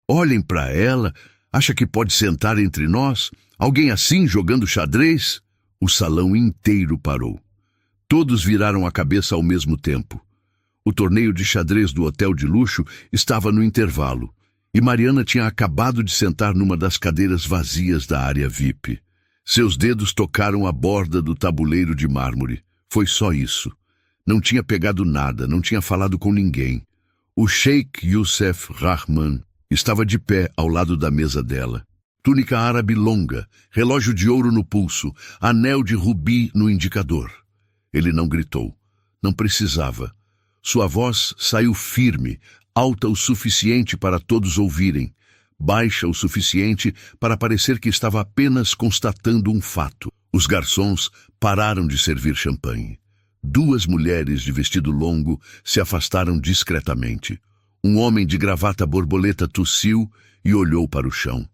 Olhem para ela. Acha que pode sentar entre nós? Alguém assim jogando xadrez? O salão inteiro parou. Todos viraram a cabeça ao mesmo tempo. O torneio de xadrez do hotel de luxo estava no intervalo, e Mariana tinha acabado de sentar numa das cadeiras vazias da área VIP. Seus dedos tocaram a borda do tabuleiro de mármore. Foi só isso. Não tinha pegado nada, não tinha falado com ninguém. O Sheikh Youssef Rahman estava de pé ao lado da mesa dela. Túnica árabe longa, relógio de ouro no pulso, anel de rubi no indicador. Ele não gritou. Não precisava. Sua voz saiu firme, alta o suficiente para todos ouvirem, baixa o suficiente para parecer que estava apenas constatando um fato. Os garçons pararam de servir champanhe. 2 mulheres de vestido longo se afastaram discretamente. Um homem de gravata borboleta tossiu e olhou para o chão.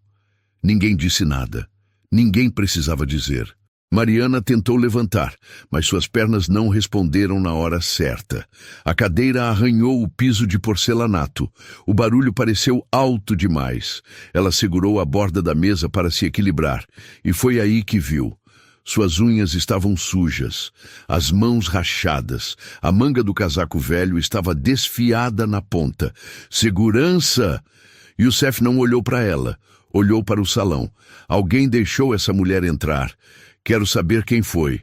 Ninguém disse nada. Ninguém precisava dizer. Mariana tentou levantar, mas suas pernas não responderam na hora certa. A cadeira arranhou o piso de porcelanato. O barulho pareceu alto demais. Ela segurou a borda da mesa para se equilibrar, e foi aí que viu. Suas unhas estavam sujas, as mãos rachadas, a manga do casaco velho estava desfiada na ponta. Segurança! Youssef não olhou para ela, olhou para o salão. Alguém deixou essa mulher entrar. Quero saber quem foi.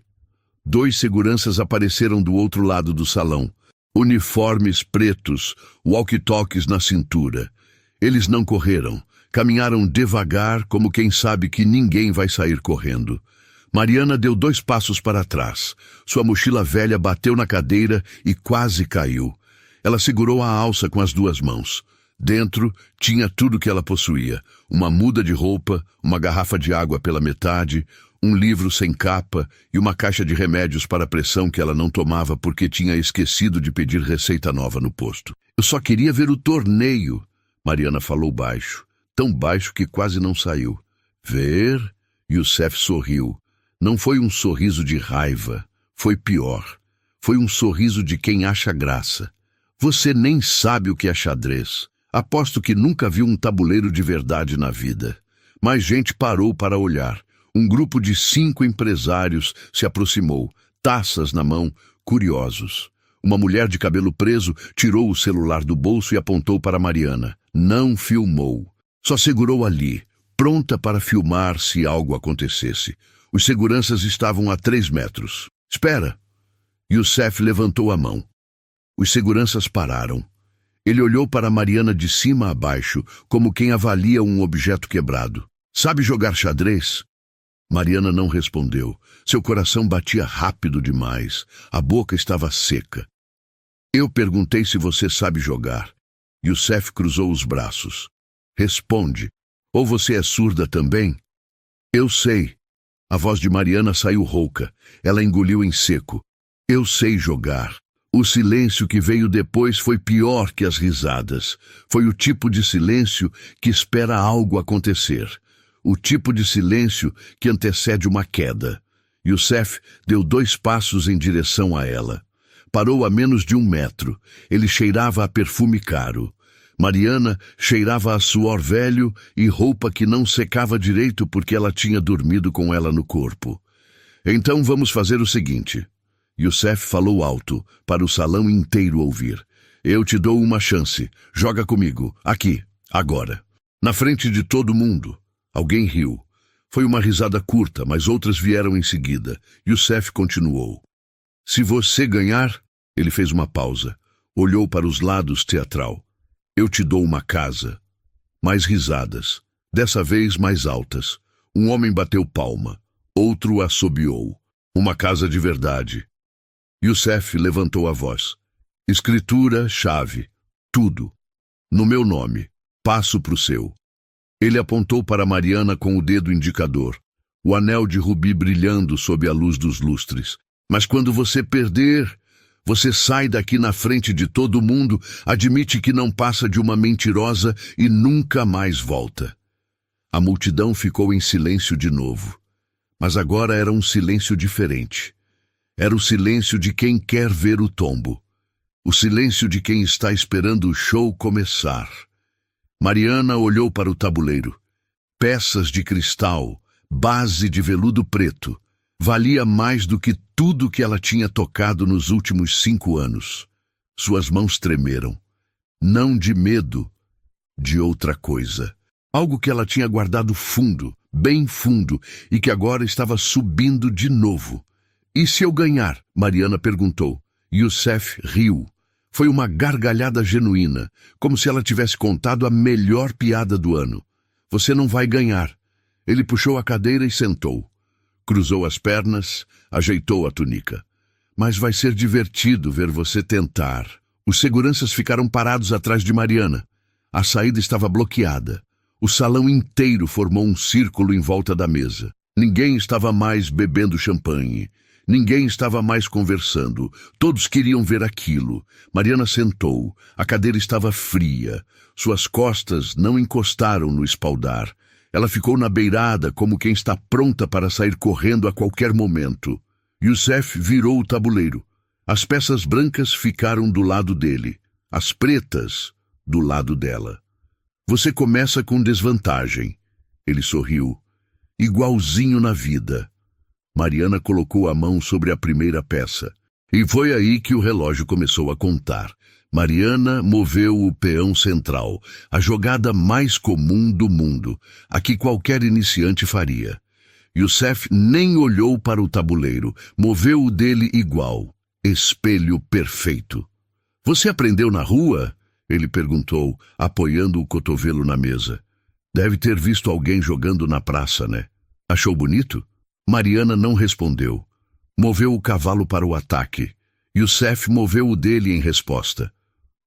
2 seguranças apareceram do outro lado do salão. Uniformes pretos, walkie-talkies na cintura. Eles não correram. Caminharam devagar, como quem sabe que ninguém vai sair correndo. Mariana deu 2 passos para trás. Sua mochila velha bateu na cadeira e quase caiu. Ela segurou a alça com as 2 mãos. Dentro tinha tudo que ela possuía. Uma muda de roupa, uma garrafa de água pela metade, um livro sem capa e uma caixa de remédios para pressão que ela não tomava porque tinha esquecido de pedir receita nova no posto. Eu só queria ver o torneio, Mariana falou baixo, tão baixo que quase não saiu. Ver? Youssef sorriu. Não foi um sorriso de raiva, foi pior. Foi um sorriso de quem acha graça. Você nem sabe o que é xadrez. Aposto que nunca viu um tabuleiro de verdade na vida. Mais gente parou para olhar. Um grupo de 5 empresários se aproximou, taças na mão, curiosos. Uma mulher de cabelo preso tirou o celular do bolso e apontou para Mariana. Não filmou. Só segurou ali, pronta para filmar se algo acontecesse. Os seguranças estavam a 3 metros. Espera! Youssef levantou a mão. Os seguranças pararam. Ele olhou para Mariana de cima a baixo, como quem avalia um objeto quebrado. Sabe jogar xadrez? Mariana não respondeu. Seu coração batia rápido demais. A boca estava seca. Eu perguntei se você sabe jogar. Youssef cruzou os braços. Responde. Ou você é surda também? Eu sei. A voz de Mariana saiu rouca. Ela engoliu em seco. Eu sei jogar. O silêncio que veio depois foi pior que as risadas. Foi o tipo de silêncio que espera algo acontecer. O tipo de silêncio que antecede uma queda. Youssef deu 2 passos em direção a ela. Parou a menos de 1 metro. Ele cheirava a perfume caro. Mariana cheirava a suor velho e roupa que não secava direito porque ela tinha dormido com ela no corpo. Então vamos fazer o seguinte. Youssef falou alto, para o salão inteiro ouvir. Eu te dou uma chance. Joga comigo. Aqui. Agora. Na frente de todo mundo. Alguém riu. Foi uma risada curta, mas outras vieram em seguida. Youssef continuou. Se você ganhar... Ele fez uma pausa. Olhou para os lados teatral. Eu te dou uma casa. Mais risadas. Dessa vez mais altas. Um homem bateu palma. Outro assobiou. Uma casa de verdade. Youssef levantou a voz. Escritura, chave. Tudo. No meu nome. Passo pro seu. Ele apontou para Mariana com o dedo indicador. O anel de rubi brilhando sob a luz dos lustres. Mas quando você perder... Você sai daqui na frente de todo mundo, admite que não passa de uma mentirosa e nunca mais volta. A multidão ficou em silêncio de novo. Mas agora era um silêncio diferente. Era o silêncio de quem quer ver o tombo. O silêncio de quem está esperando o show começar. Mariana olhou para o tabuleiro. Peças de cristal, base de veludo preto. Valia mais do que tudo que ela tinha tocado nos últimos 5 anos. Suas mãos tremeram. Não de medo, de outra coisa. Algo que ela tinha guardado fundo, bem fundo, e que agora estava subindo de novo. "E se eu ganhar?" Mariana perguntou. Youssef riu. Foi uma gargalhada genuína, como se ela tivesse contado a melhor piada do ano. "Você não vai ganhar." Ele puxou a cadeira e sentou. Cruzou as pernas, ajeitou a túnica. "Mas vai ser divertido ver você tentar." Os seguranças ficaram parados atrás de Mariana. A saída estava bloqueada. O salão inteiro formou um círculo em volta da mesa. Ninguém estava mais bebendo champanhe. Ninguém estava mais conversando. Todos queriam ver aquilo. Mariana sentou. A cadeira estava fria. Suas costas não encostaram no espaldar. Ela ficou na beirada como quem está pronta para sair correndo a qualquer momento. Youssef virou o tabuleiro. As peças brancas ficaram do lado dele. As pretas, do lado dela. "Você começa com desvantagem." Ele sorriu. "Igualzinho na vida." Mariana colocou a mão sobre a primeira peça. E foi aí que o relógio começou a contar. Mariana moveu o peão central, a jogada mais comum do mundo, a que qualquer iniciante faria. Youssef nem olhou para o tabuleiro, moveu o dele igual. Espelho perfeito. "Você aprendeu na rua?" Ele perguntou, apoiando o cotovelo na mesa. "Deve ter visto alguém jogando na praça, né? Achou bonito?" Mariana não respondeu. Moveu o cavalo para o ataque. Youssef moveu o dele em resposta.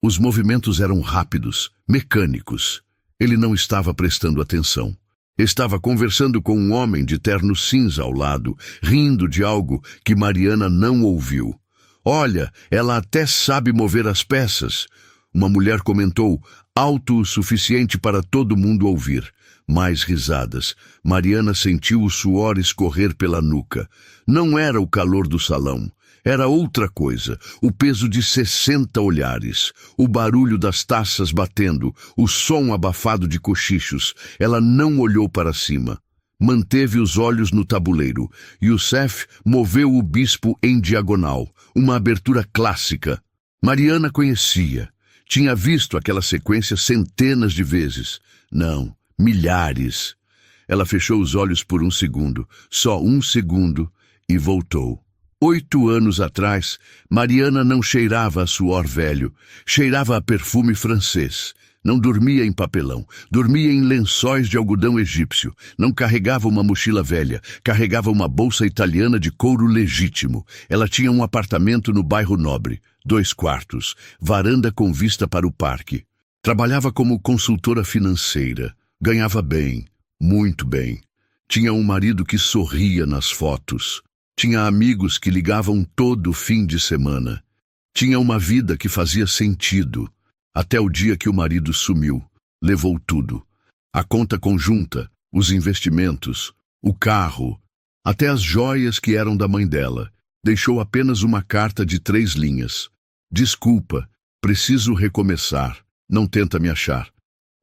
Os movimentos eram rápidos, mecânicos. Ele não estava prestando atenção. Estava conversando com um homem de terno cinza ao lado, rindo de algo que Mariana não ouviu. "Olha, ela até sabe mover as peças." Uma mulher comentou, alto o suficiente para todo mundo ouvir. Mais risadas. Mariana sentiu o suor escorrer pela nuca. Não era o calor do salão. Era outra coisa. O peso de 60 olhares. O barulho das taças batendo. O som abafado de cochichos. Ela não olhou para cima. Manteve os olhos no tabuleiro. Youssef moveu o bispo em diagonal. Uma abertura clássica. Mariana conhecia. Tinha visto aquela sequência centenas de vezes. Não, milhares. Ela fechou os olhos por um segundo, só um segundo, e voltou. 8 anos atrás, Mariana não cheirava a suor velho, cheirava a perfume francês. Não dormia em papelão, dormia em lençóis de algodão egípcio. Não carregava uma mochila velha, carregava uma bolsa italiana de couro legítimo. Ela tinha um apartamento no bairro Nobre, 2 quartos, varanda com vista para o parque. Trabalhava como consultora financeira, ganhava bem, muito bem. Tinha um marido que sorria nas fotos. Tinha amigos que ligavam todo fim de semana. Tinha uma vida que fazia sentido. Até o dia que o marido sumiu, levou tudo. A conta conjunta, os investimentos, o carro, até as joias que eram da mãe dela. Deixou apenas uma carta de 3 linhas. "Desculpa, preciso recomeçar. Não tenta me achar."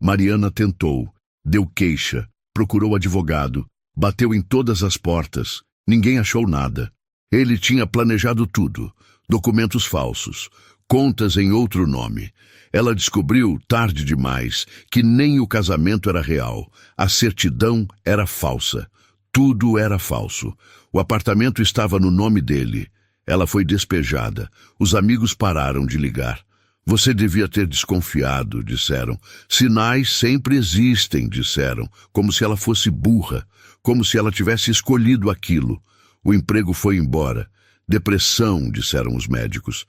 Mariana tentou, deu queixa, procurou advogado, bateu em todas as portas. Ninguém achou nada. Ele tinha planejado tudo. Documentos falsos, contas em outro nome. Ela descobriu, tarde demais, que nem o casamento era real. A certidão era falsa. Tudo era falso. O apartamento estava no nome dele. Ela foi despejada. Os amigos pararam de ligar. "Você devia ter desconfiado", disseram. "Sinais sempre existem", disseram, como se ela fosse burra, como se ela tivesse escolhido aquilo. O emprego foi embora. "Depressão", disseram os médicos.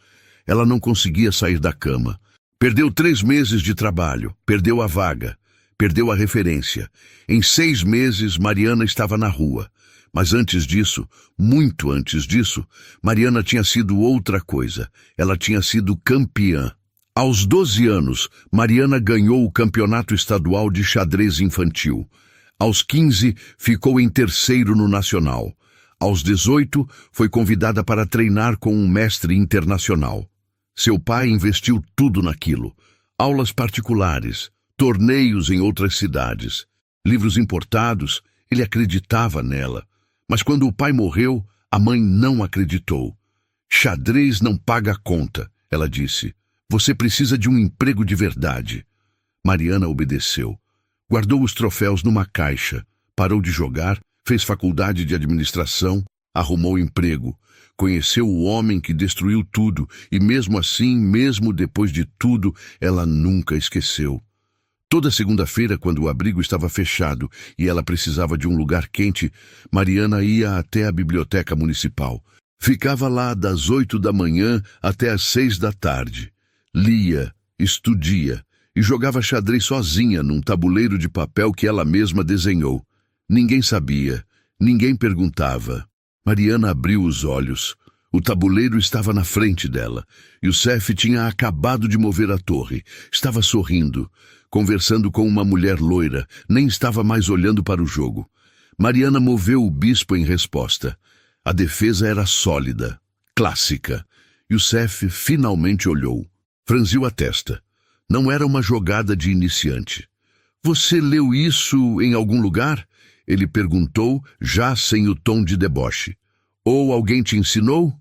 Ela não conseguia sair da cama. Perdeu 3 meses de trabalho, perdeu a vaga, perdeu a referência. Em 6 meses, Mariana estava na rua. Mas antes disso, muito antes disso, Mariana tinha sido outra coisa. Ela tinha sido campeã. Aos 12 anos, Mariana ganhou o campeonato estadual de xadrez infantil. Aos 15, ficou em 3º no nacional. Aos 18, foi convidada para treinar com um mestre internacional. Seu pai investiu tudo naquilo. Aulas particulares, torneios em outras cidades, livros importados. Ele acreditava nela. Mas quando o pai morreu, a mãe não acreditou. Xadrez não paga a conta, ela disse. Você precisa de um emprego de verdade. Mariana obedeceu. Guardou os troféus numa caixa, parou de jogar, fez faculdade de administração, arrumou emprego. Conheceu o homem que destruiu tudo e mesmo assim, mesmo depois de tudo, ela nunca esqueceu. Toda segunda-feira, quando o abrigo estava fechado e ela precisava de um lugar quente, Mariana ia até a biblioteca municipal. Ficava lá das 8 da manhã até as 6 da tarde. Lia, estudia e jogava xadrez sozinha num tabuleiro de papel que ela mesma desenhou. Ninguém sabia, ninguém perguntava. Mariana abriu os olhos. O tabuleiro estava na frente dela. Youssef tinha acabado de mover a torre. Estava sorrindo, conversando com uma mulher loira. Nem estava mais olhando para o jogo. Mariana moveu o bispo em resposta. A defesa era sólida, clássica. Youssef finalmente olhou. Franziu a testa. Não era uma jogada de iniciante. Você leu isso em algum lugar? Ele perguntou, já sem o tom de deboche. Ou alguém te ensinou?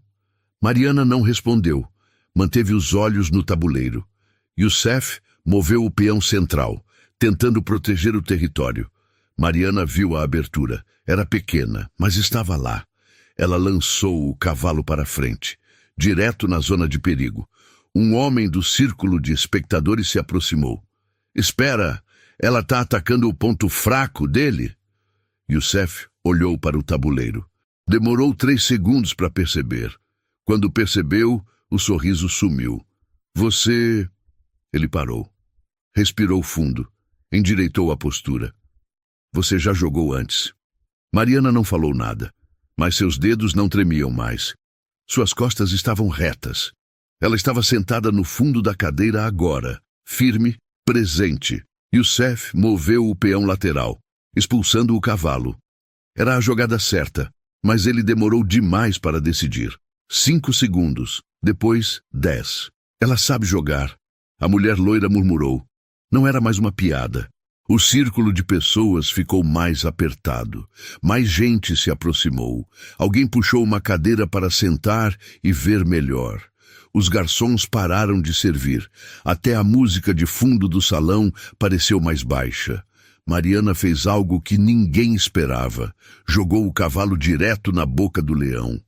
Mariana não respondeu. Manteve os olhos no tabuleiro. Youssef moveu o peão central, tentando proteger o território. Mariana viu a abertura. Era pequena, mas estava lá. Ela lançou o cavalo para frente, direto na zona de perigo. Um homem do círculo de espectadores se aproximou. Espera, ela está atacando o ponto fraco dele? Youssef olhou para o tabuleiro. Demorou 3 segundos para perceber. Quando percebeu, o sorriso sumiu. Você... Ele parou. Respirou fundo. Endireitou a postura. Você já jogou antes. Mariana não falou nada, mas seus dedos não tremiam mais. Suas costas estavam retas. Ela estava sentada no fundo da cadeira agora, firme, presente. Youssef moveu o peão lateral, expulsando o cavalo. Era a jogada certa, mas ele demorou demais para decidir. 5 segundos, depois 10. Ela sabe jogar. A mulher loira murmurou. Não era mais uma piada. O círculo de pessoas ficou mais apertado. Mais gente se aproximou. Alguém puxou uma cadeira para sentar e ver melhor. Os garçons pararam de servir. Até a música de fundo do salão pareceu mais baixa. Mariana fez algo que ninguém esperava. Jogou o cavalo direto na boca do leão.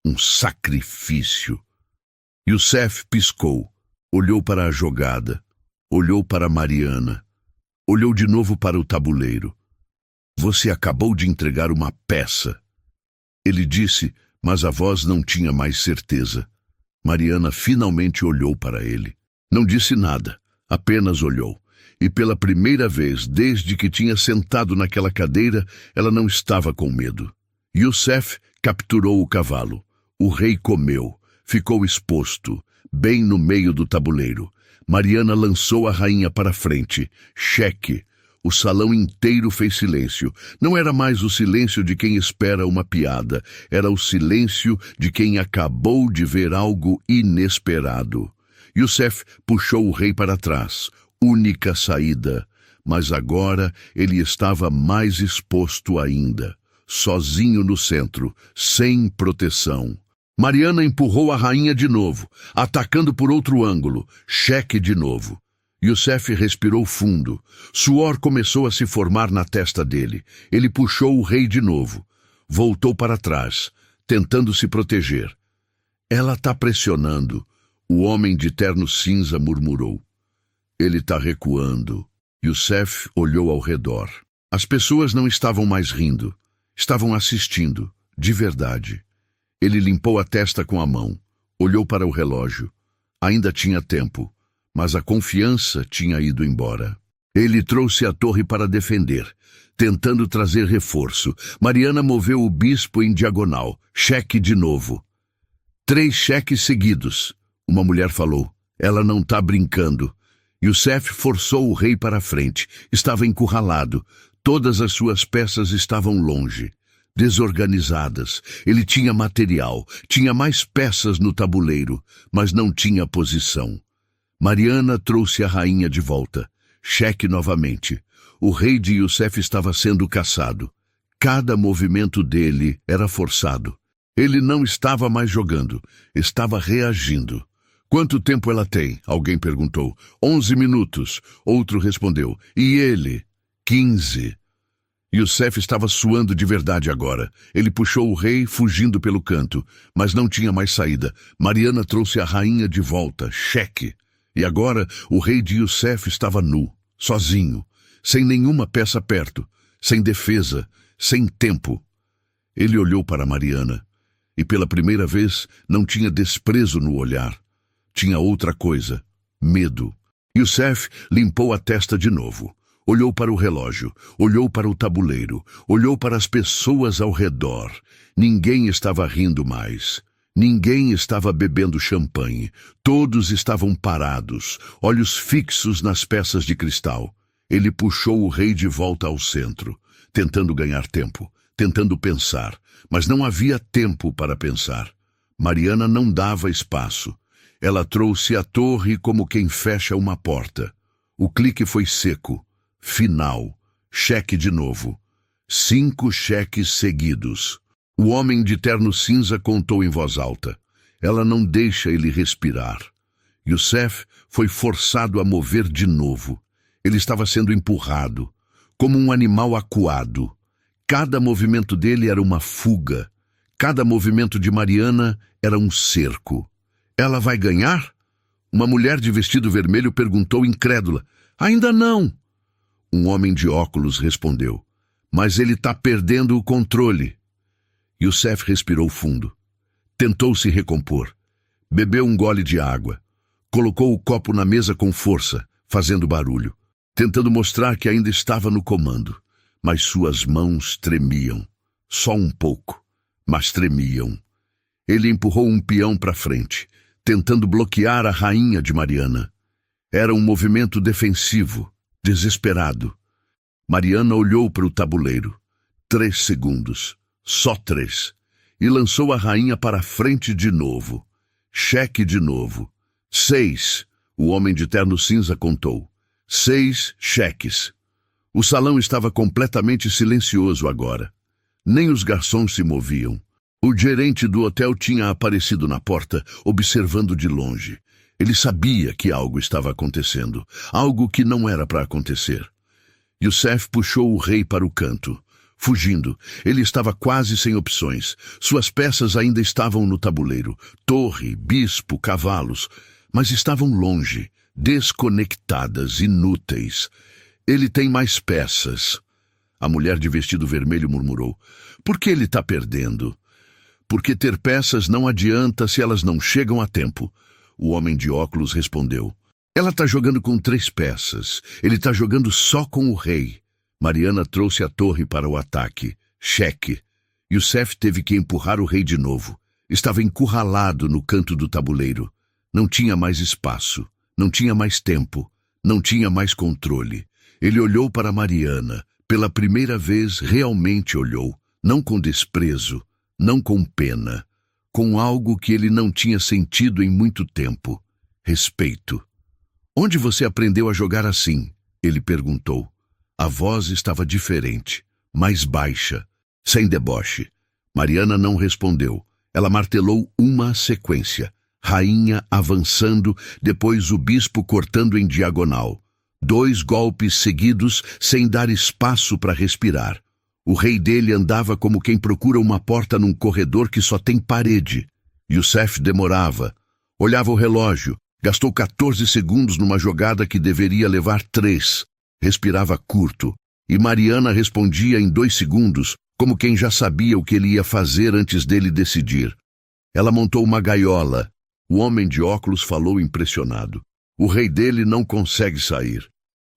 Um sacrifício. Youssef piscou. Olhou para a jogada. Olhou para Mariana. Olhou de novo para o tabuleiro. Você acabou de entregar uma peça. Ele disse, mas a voz não tinha mais certeza. Mariana finalmente olhou para ele. Não disse nada, apenas olhou. E pela primeira vez, desde que tinha sentado naquela cadeira, ela não estava com medo. Youssef capturou o cavalo. O rei comeu, ficou exposto, bem no meio do tabuleiro. Mariana lançou a rainha para frente. Cheque. O salão inteiro fez silêncio. Não era mais o silêncio de quem espera uma piada. Era o silêncio de quem acabou de ver algo inesperado. Youssef puxou o rei para trás. Única saída. Mas agora ele estava mais exposto ainda. Sozinho no centro, sem proteção. Mariana empurrou a rainha de novo, atacando por outro ângulo. Cheque de novo. Youssef respirou fundo. Suor começou a se formar na testa dele. Ele puxou o rei de novo. Voltou para trás, tentando se proteger. Ela está pressionando. O homem de terno cinza murmurou. Ele está recuando. Youssef olhou ao redor. As pessoas não estavam mais rindo. Estavam assistindo, de verdade. Ele limpou a testa com a mão. Olhou para o relógio. Ainda tinha tempo. Mas a confiança tinha ido embora. Ele trouxe a torre para defender, tentando trazer reforço. Mariana moveu o bispo em diagonal. Cheque de novo. 3 cheques seguidos. Uma mulher falou. Ela não está brincando. Youssef forçou o rei para a frente. Estava encurralado. Todas as suas peças estavam longe. Desorganizadas. Ele tinha material. Tinha mais peças no tabuleiro, mas não tinha posição. Mariana trouxe a rainha de volta. Cheque novamente. O rei de Youssef estava sendo caçado. Cada movimento dele era forçado. Ele não estava mais jogando, estava reagindo. Quanto tempo ela tem? Alguém perguntou. 11 minutos. Outro respondeu. E ele? 15. Youssef estava suando de verdade agora. Ele puxou o rei, fugindo pelo canto, mas não tinha mais saída. Mariana trouxe a rainha de volta, cheque. E agora o rei de Youssef estava nu, sozinho, sem nenhuma peça perto, sem defesa, sem tempo. Ele olhou para Mariana, e pela primeira vez não tinha desprezo no olhar. Tinha outra coisa, medo. Youssef limpou a testa de novo. Olhou para o relógio, olhou para o tabuleiro, olhou para as pessoas ao redor. Ninguém estava rindo mais. Ninguém estava bebendo champanhe. Todos estavam parados, olhos fixos nas peças de cristal. Ele puxou o rei de volta ao centro, tentando ganhar tempo, tentando pensar, mas não havia tempo para pensar. Mariana não dava espaço. Ela trouxe a torre como quem fecha uma porta. O clique foi seco. Final. Cheque de novo. 5 cheques seguidos. O homem de terno cinza contou em voz alta. Ela não deixa ele respirar. Youssef foi forçado a mover de novo. Ele estava sendo empurrado, como um animal acuado. Cada movimento dele era uma fuga. Cada movimento de Mariana era um cerco. Ela vai ganhar? Uma mulher de vestido vermelho perguntou incrédula. Ainda não. Um homem de óculos respondeu. Mas ele está perdendo o controle. Youssef respirou fundo. Tentou se recompor. Bebeu um gole de água. Colocou o copo na mesa com força, fazendo barulho, tentando mostrar que ainda estava no comando. Mas suas mãos tremiam. Só um pouco, mas tremiam. Ele empurrou um peão para frente, tentando bloquear a rainha de Mariana. Era um movimento defensivo, desesperado. Mariana olhou para o tabuleiro. 3 segundos, só 3, e lançou a rainha para frente de novo. Cheque de novo. 6, o homem de terno cinza contou. 6 cheques. O salão estava completamente silencioso agora. Nem os garçons se moviam. O gerente do hotel tinha aparecido na porta, observando de longe. Ele sabia que algo estava acontecendo, algo que não era para acontecer. Youssef puxou o rei para o canto. Fugindo, ele estava quase sem opções. Suas peças ainda estavam no tabuleiro. Torre, bispo, cavalos. Mas estavam longe, desconectadas, inúteis. Ele tem mais peças. A mulher de vestido vermelho murmurou. Por que ele está perdendo? Porque ter peças não adianta se elas não chegam a tempo. O homem de óculos respondeu. Ela está jogando com 3 peças. Ele está jogando só com o rei. Mariana trouxe a torre para o ataque. Cheque. Youssef teve que empurrar o rei de novo. Estava encurralado no canto do tabuleiro. Não tinha mais espaço. Não tinha mais tempo. Não tinha mais controle. Ele olhou para Mariana. Pela primeira vez, realmente olhou. Não com desprezo. Não com pena. Com algo que ele não tinha sentido em muito tempo. Respeito. Onde você aprendeu a jogar assim? Ele perguntou. A voz estava diferente, mais baixa, sem deboche. Mariana não respondeu. Ela martelou uma sequência. Rainha avançando, depois o bispo cortando em diagonal. 2 golpes seguidos, sem dar espaço para respirar. O rei dele andava como quem procura uma porta num corredor que só tem parede. Youssef demorava. Olhava o relógio. Gastou 14 segundos numa jogada que deveria levar 3. Respirava curto. E Mariana respondia em 2 segundos, como quem já sabia o que ele ia fazer antes dele decidir. Ela montou uma gaiola. O homem de óculos falou impressionado. O rei dele não consegue sair.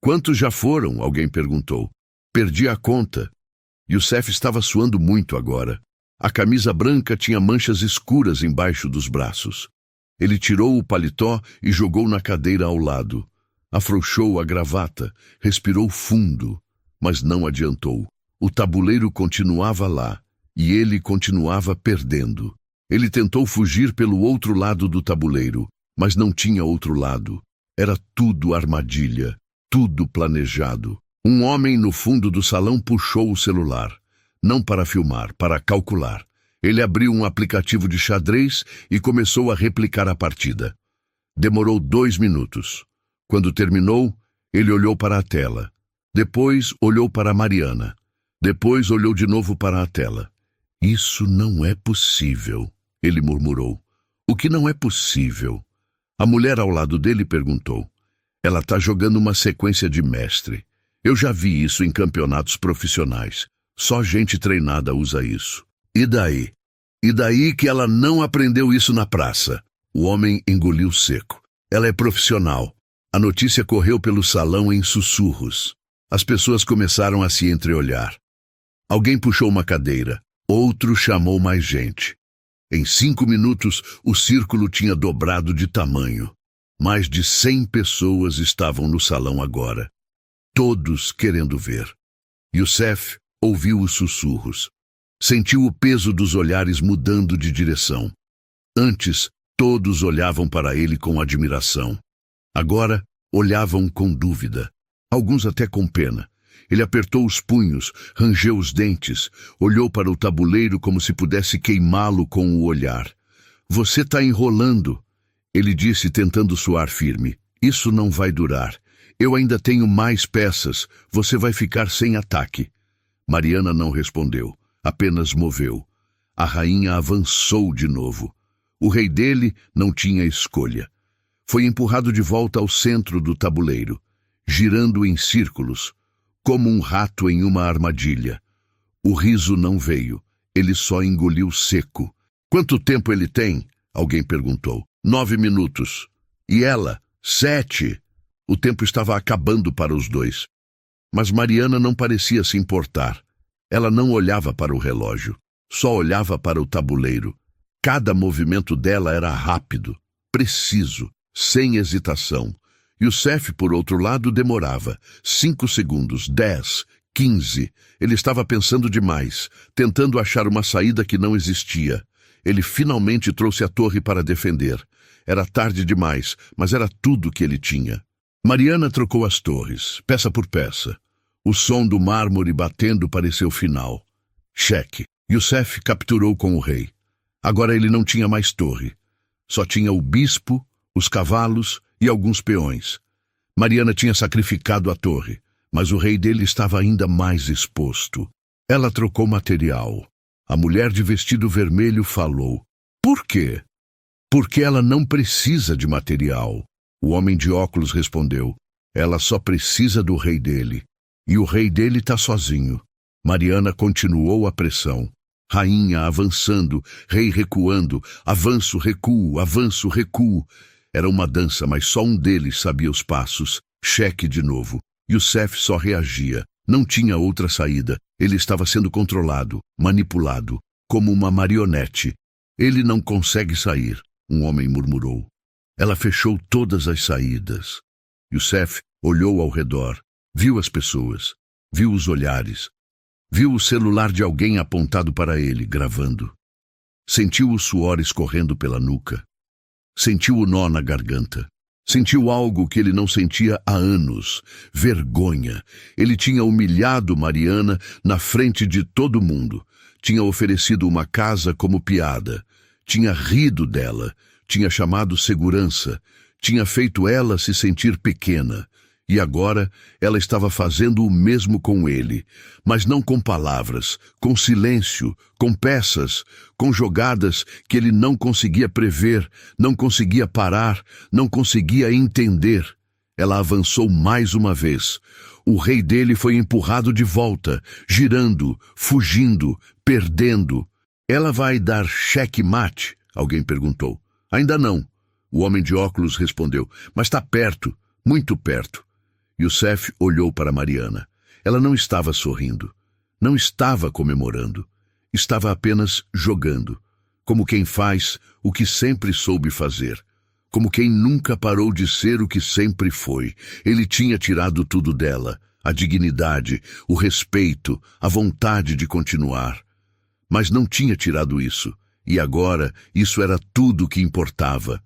Quantos já foram? Alguém perguntou. Perdi a conta. Youssef estava suando muito agora. A camisa branca tinha manchas escuras embaixo dos braços. Ele tirou o paletó e jogou na cadeira ao lado. Afrouxou a gravata, respirou fundo, mas não adiantou. O tabuleiro continuava lá, e ele continuava perdendo. Ele tentou fugir pelo outro lado do tabuleiro, mas não tinha outro lado. Era tudo armadilha. tudo planejado. Um homem no fundo do salão puxou o celular, não para filmar, para calcular. Ele abriu um aplicativo de xadrez e começou a replicar a partida. Demorou 2 minutos. Quando terminou, ele olhou para a tela. Depois olhou para Mariana. Depois olhou de novo para a tela. Isso não é possível, ele murmurou. O que não é possível? A mulher ao lado dele perguntou. Ela está jogando uma sequência de mestre. Eu já vi isso em campeonatos profissionais. Só gente treinada usa isso. E daí? E daí que ela não aprendeu isso na praça? O homem engoliu seco. Ela é profissional. A notícia correu pelo salão em sussurros. As pessoas começaram a se entreolhar. Alguém puxou uma cadeira. Outro chamou mais gente. Em 5 minutos, o círculo tinha dobrado de tamanho. Mais de 100 pessoas estavam no salão agora. Todos querendo ver. Youssef ouviu os sussurros. Sentiu o peso dos olhares mudando de direção. Antes, todos olhavam para ele com admiração. Agora, olhavam com dúvida. Alguns até com pena. Ele apertou os punhos, rangeu os dentes, olhou para o tabuleiro como se pudesse queimá-lo com o olhar. Você está enrolando, ele disse tentando soar firme. Isso não vai durar. Eu ainda tenho mais peças. Você vai ficar sem ataque. Mariana não respondeu, apenas moveu. A rainha avançou de novo. O rei dele não tinha escolha. Foi empurrado de volta ao centro do tabuleiro, girando em círculos, como um rato em uma armadilha. O riso não veio, ele só engoliu seco. Quanto tempo ele tem? Alguém perguntou. 9 minutos. E ela? 7. O tempo estava acabando para os dois. Mas Mariana não parecia se importar. Ela não olhava para o relógio, só olhava para o tabuleiro. Cada movimento dela era rápido, preciso, sem hesitação. Youssef, por outro lado, demorava. 5 segundos, 10, 15. Ele estava pensando demais, tentando achar uma saída que não existia. Ele finalmente trouxe a torre para defender. Era tarde demais, mas era tudo que ele tinha. Mariana trocou as torres, peça por peça. O som do mármore batendo pareceu final. Cheque. Youssef capturou com o rei. Agora ele não tinha mais torre. Só tinha o bispo, os cavalos e alguns peões. Mariana tinha sacrificado a torre, mas o rei dele estava ainda mais exposto. Ela trocou material. A mulher de vestido vermelho falou. Por quê? Porque ela não precisa de material. O homem de óculos respondeu. Ela só precisa do rei dele. E o rei dele está sozinho. Mariana continuou a pressão. Rainha avançando, rei recuando, avanço, recuo, avanço, recuo. Era uma dança, mas só um deles sabia os passos. Cheque de novo. Youssef só reagia. Não tinha outra saída. Ele estava sendo controlado, manipulado, como uma marionete. Ele não consegue sair, um homem murmurou. Ela fechou todas as saídas. Youssef olhou ao redor, viu as pessoas, viu os olhares, viu o celular de alguém apontado para ele, gravando. Sentiu o suor escorrendo pela nuca. Sentiu o nó na garganta. Sentiu algo que ele não sentia há anos. Vergonha. Ele tinha humilhado Mariana na frente de todo mundo. Tinha oferecido uma casa como piada. Tinha rido dela. Tinha chamado segurança. Tinha feito ela se sentir pequena. E agora ela estava fazendo o mesmo com ele, mas não com palavras, com silêncio, com peças, com jogadas que ele não conseguia prever, não conseguia parar, não conseguia entender. Ela avançou mais uma vez. O rei dele foi empurrado de volta, girando, fugindo, perdendo. Ela vai dar cheque-mate? Alguém perguntou. Ainda não. O homem de óculos respondeu, mas está perto, muito perto. Youssef olhou para Mariana. Ela não estava sorrindo. Não estava comemorando. Estava apenas jogando. Como quem faz o que sempre soube fazer. Como quem nunca parou de ser o que sempre foi. Ele tinha tirado tudo dela. A dignidade, o respeito, a vontade de continuar. Mas não tinha tirado isso. E agora isso era tudo o que importava.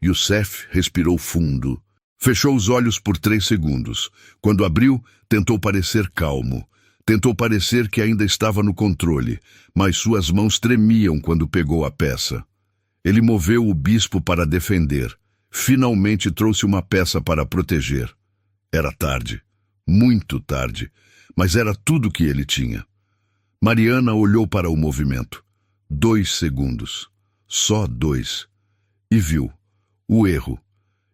Youssef respirou fundo. Fechou os olhos por 3 segundos. Quando abriu, tentou parecer calmo. Tentou parecer que ainda estava no controle, mas suas mãos tremiam quando pegou a peça. Ele moveu o bispo para defender. Finalmente trouxe uma peça para proteger. Era tarde, muito tarde, mas era tudo que ele tinha. Mariana olhou para o movimento. 2 segundos. Só 2. E viu. O erro.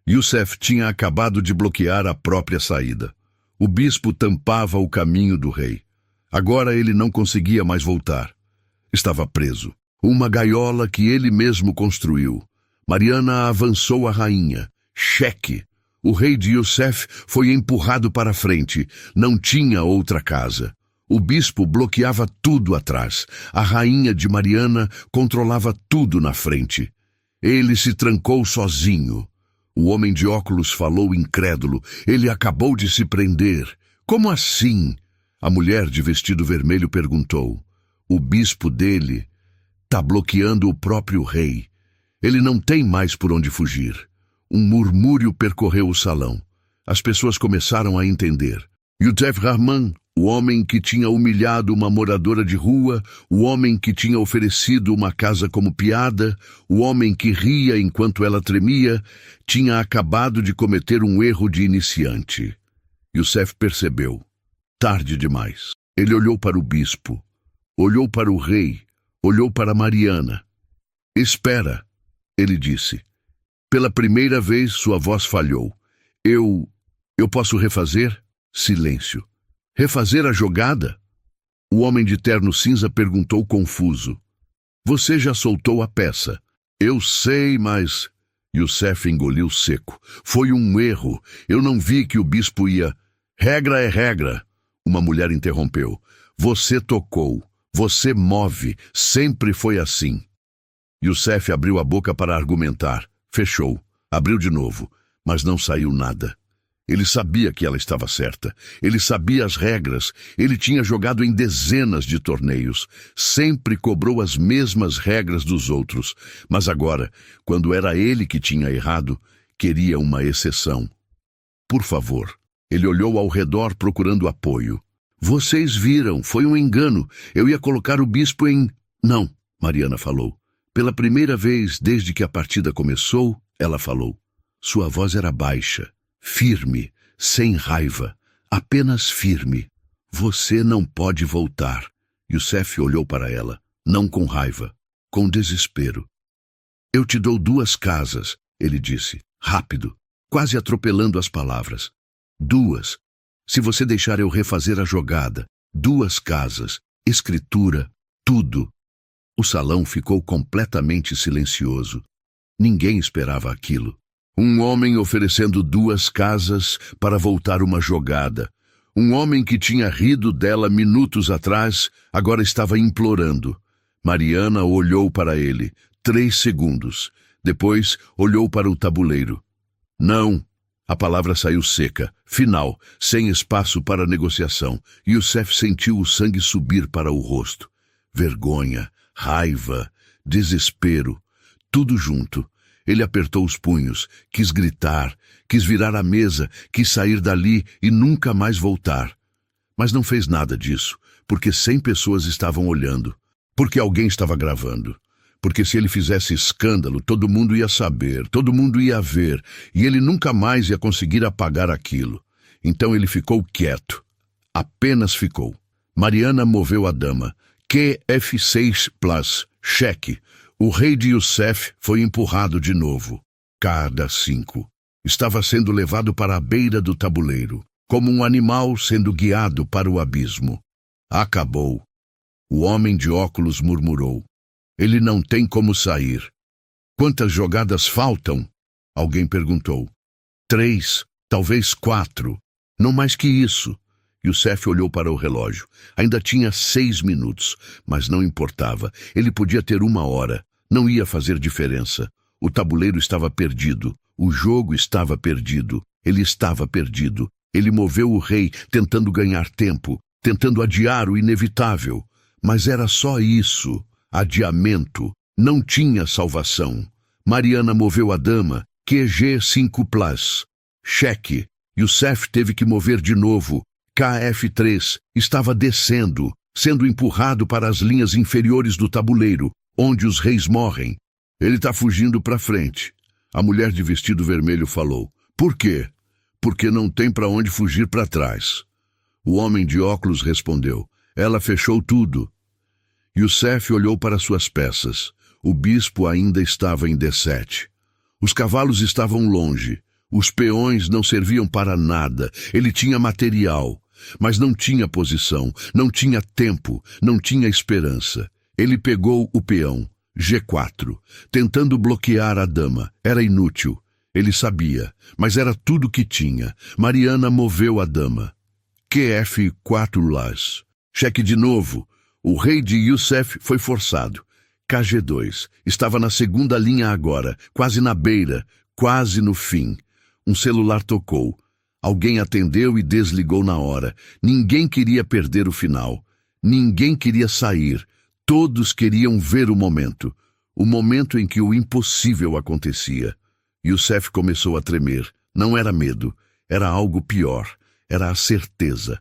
Youssef tinha acabado de bloquear a própria saída. O bispo tampava o caminho do rei. Agora ele não conseguia mais voltar. Estava preso. Uma gaiola que ele mesmo construiu. Mariana avançou a rainha. Cheque. O rei de Youssef foi empurrado para frente. Não tinha outra casa. O bispo bloqueava tudo atrás. A rainha de Mariana controlava tudo na frente. Ele se trancou sozinho. O homem de óculos falou incrédulo. Ele acabou de se prender. Como assim? A mulher de vestido vermelho perguntou. O bispo dele está bloqueando o próprio rei. Ele não tem mais por onde fugir. Um murmúrio percorreu o salão. As pessoas começaram a entender. Youssef Rahman, o homem que tinha humilhado uma moradora de rua, o homem que tinha oferecido uma casa como piada, o homem que ria enquanto ela tremia, tinha acabado de cometer um erro de iniciante. Youssef percebeu. Tarde demais. Ele olhou para o bispo, olhou para o rei, olhou para Mariana. Espera, ele disse. Pela primeira vez sua voz falhou. Eu posso refazer? Silêncio. Refazer a jogada? O homem de terno cinza perguntou confuso. Você já soltou a peça. Eu sei, mas... Youssef engoliu seco. Foi um erro. Eu não vi que o bispo ia... Regra é regra. Uma mulher interrompeu. Você tocou. Você move. Sempre foi assim. Youssef abriu a boca para argumentar. Fechou. Abriu de novo. Mas não saiu nada. Ele sabia que ela estava certa. Ele sabia as regras. Ele tinha jogado em dezenas de torneios. Sempre cobrou as mesmas regras dos outros. Mas agora, quando era ele que tinha errado, queria uma exceção. Por favor. Ele olhou ao redor procurando apoio. Vocês viram, foi um engano. Eu ia colocar o bispo em... Não, Mariana falou. Pela primeira vez desde que a partida começou, ela falou. Sua voz era baixa. Firme, sem raiva, apenas firme. Você não pode voltar. Youssef olhou para ela, não com raiva, com desespero. Eu te dou 2 casas, ele disse, rápido, quase atropelando as palavras. 2. Se você deixar eu refazer a jogada. 2 casas, escritura, tudo. O salão ficou completamente silencioso. Ninguém esperava aquilo. Um homem oferecendo 2 casas para voltar uma jogada. Um homem que tinha rido dela minutos atrás, agora estava implorando. Mariana olhou para ele. 3 segundos. Depois, olhou para o tabuleiro. Não. A palavra saiu seca, final, sem espaço para negociação. Youssef sentiu o sangue subir para o rosto. Vergonha, raiva, desespero, tudo junto. Ele apertou os punhos, quis gritar, quis virar a mesa, quis sair dali e nunca mais voltar. Mas não fez nada disso, porque 100 pessoas estavam olhando, porque alguém estava gravando. Porque se ele fizesse escândalo, todo mundo ia saber, todo mundo ia ver, e ele nunca mais ia conseguir apagar aquilo. Então ele ficou quieto. Apenas ficou. Mariana moveu a dama. QF6+, cheque. O rei de Youssef foi empurrado de novo. Cada 5. Estava sendo levado para a beira do tabuleiro, como um animal sendo guiado para o abismo. Acabou. O homem de óculos murmurou. Ele não tem como sair. Quantas jogadas faltam? Alguém perguntou. 3, talvez 4. Não mais que isso. Youssef olhou para o relógio. Ainda tinha 6 minutos, mas não importava. Ele podia ter 1 hora. Não ia fazer diferença. O tabuleiro estava perdido. O jogo estava perdido. Ele estava perdido. Ele moveu o rei, tentando ganhar tempo, tentando adiar o inevitável. Mas era só isso. Adiamento. Não tinha salvação. Mariana moveu a dama. QG5+. Cheque. Youssef teve que mover de novo. KF3 estava descendo, sendo empurrado para as linhas inferiores do tabuleiro, onde os reis morrem. Ele está fugindo para frente. A mulher de vestido vermelho falou. Por quê? Porque não tem para onde fugir para trás. O homem de óculos respondeu. Ela fechou tudo. Youssef olhou para suas peças. O bispo ainda estava em D7. Os cavalos estavam longe. Os peões não serviam para nada. Ele tinha material, mas não tinha posição, não tinha tempo, não tinha esperança. Ele pegou o peão, G4, tentando bloquear a dama. Era inútil. Ele sabia, mas era tudo que tinha. Mariana moveu a dama. QF4 Las. Cheque de novo. O rei de Youssef foi forçado. KG2. Estava na segunda linha agora, quase na beira, quase no fim. Um celular tocou. Alguém atendeu e desligou na hora. Ninguém queria perder o final. Ninguém queria sair. Todos queriam ver o momento em que o impossível acontecia. Youssef começou a tremer. Não era medo, era algo pior. Era a certeza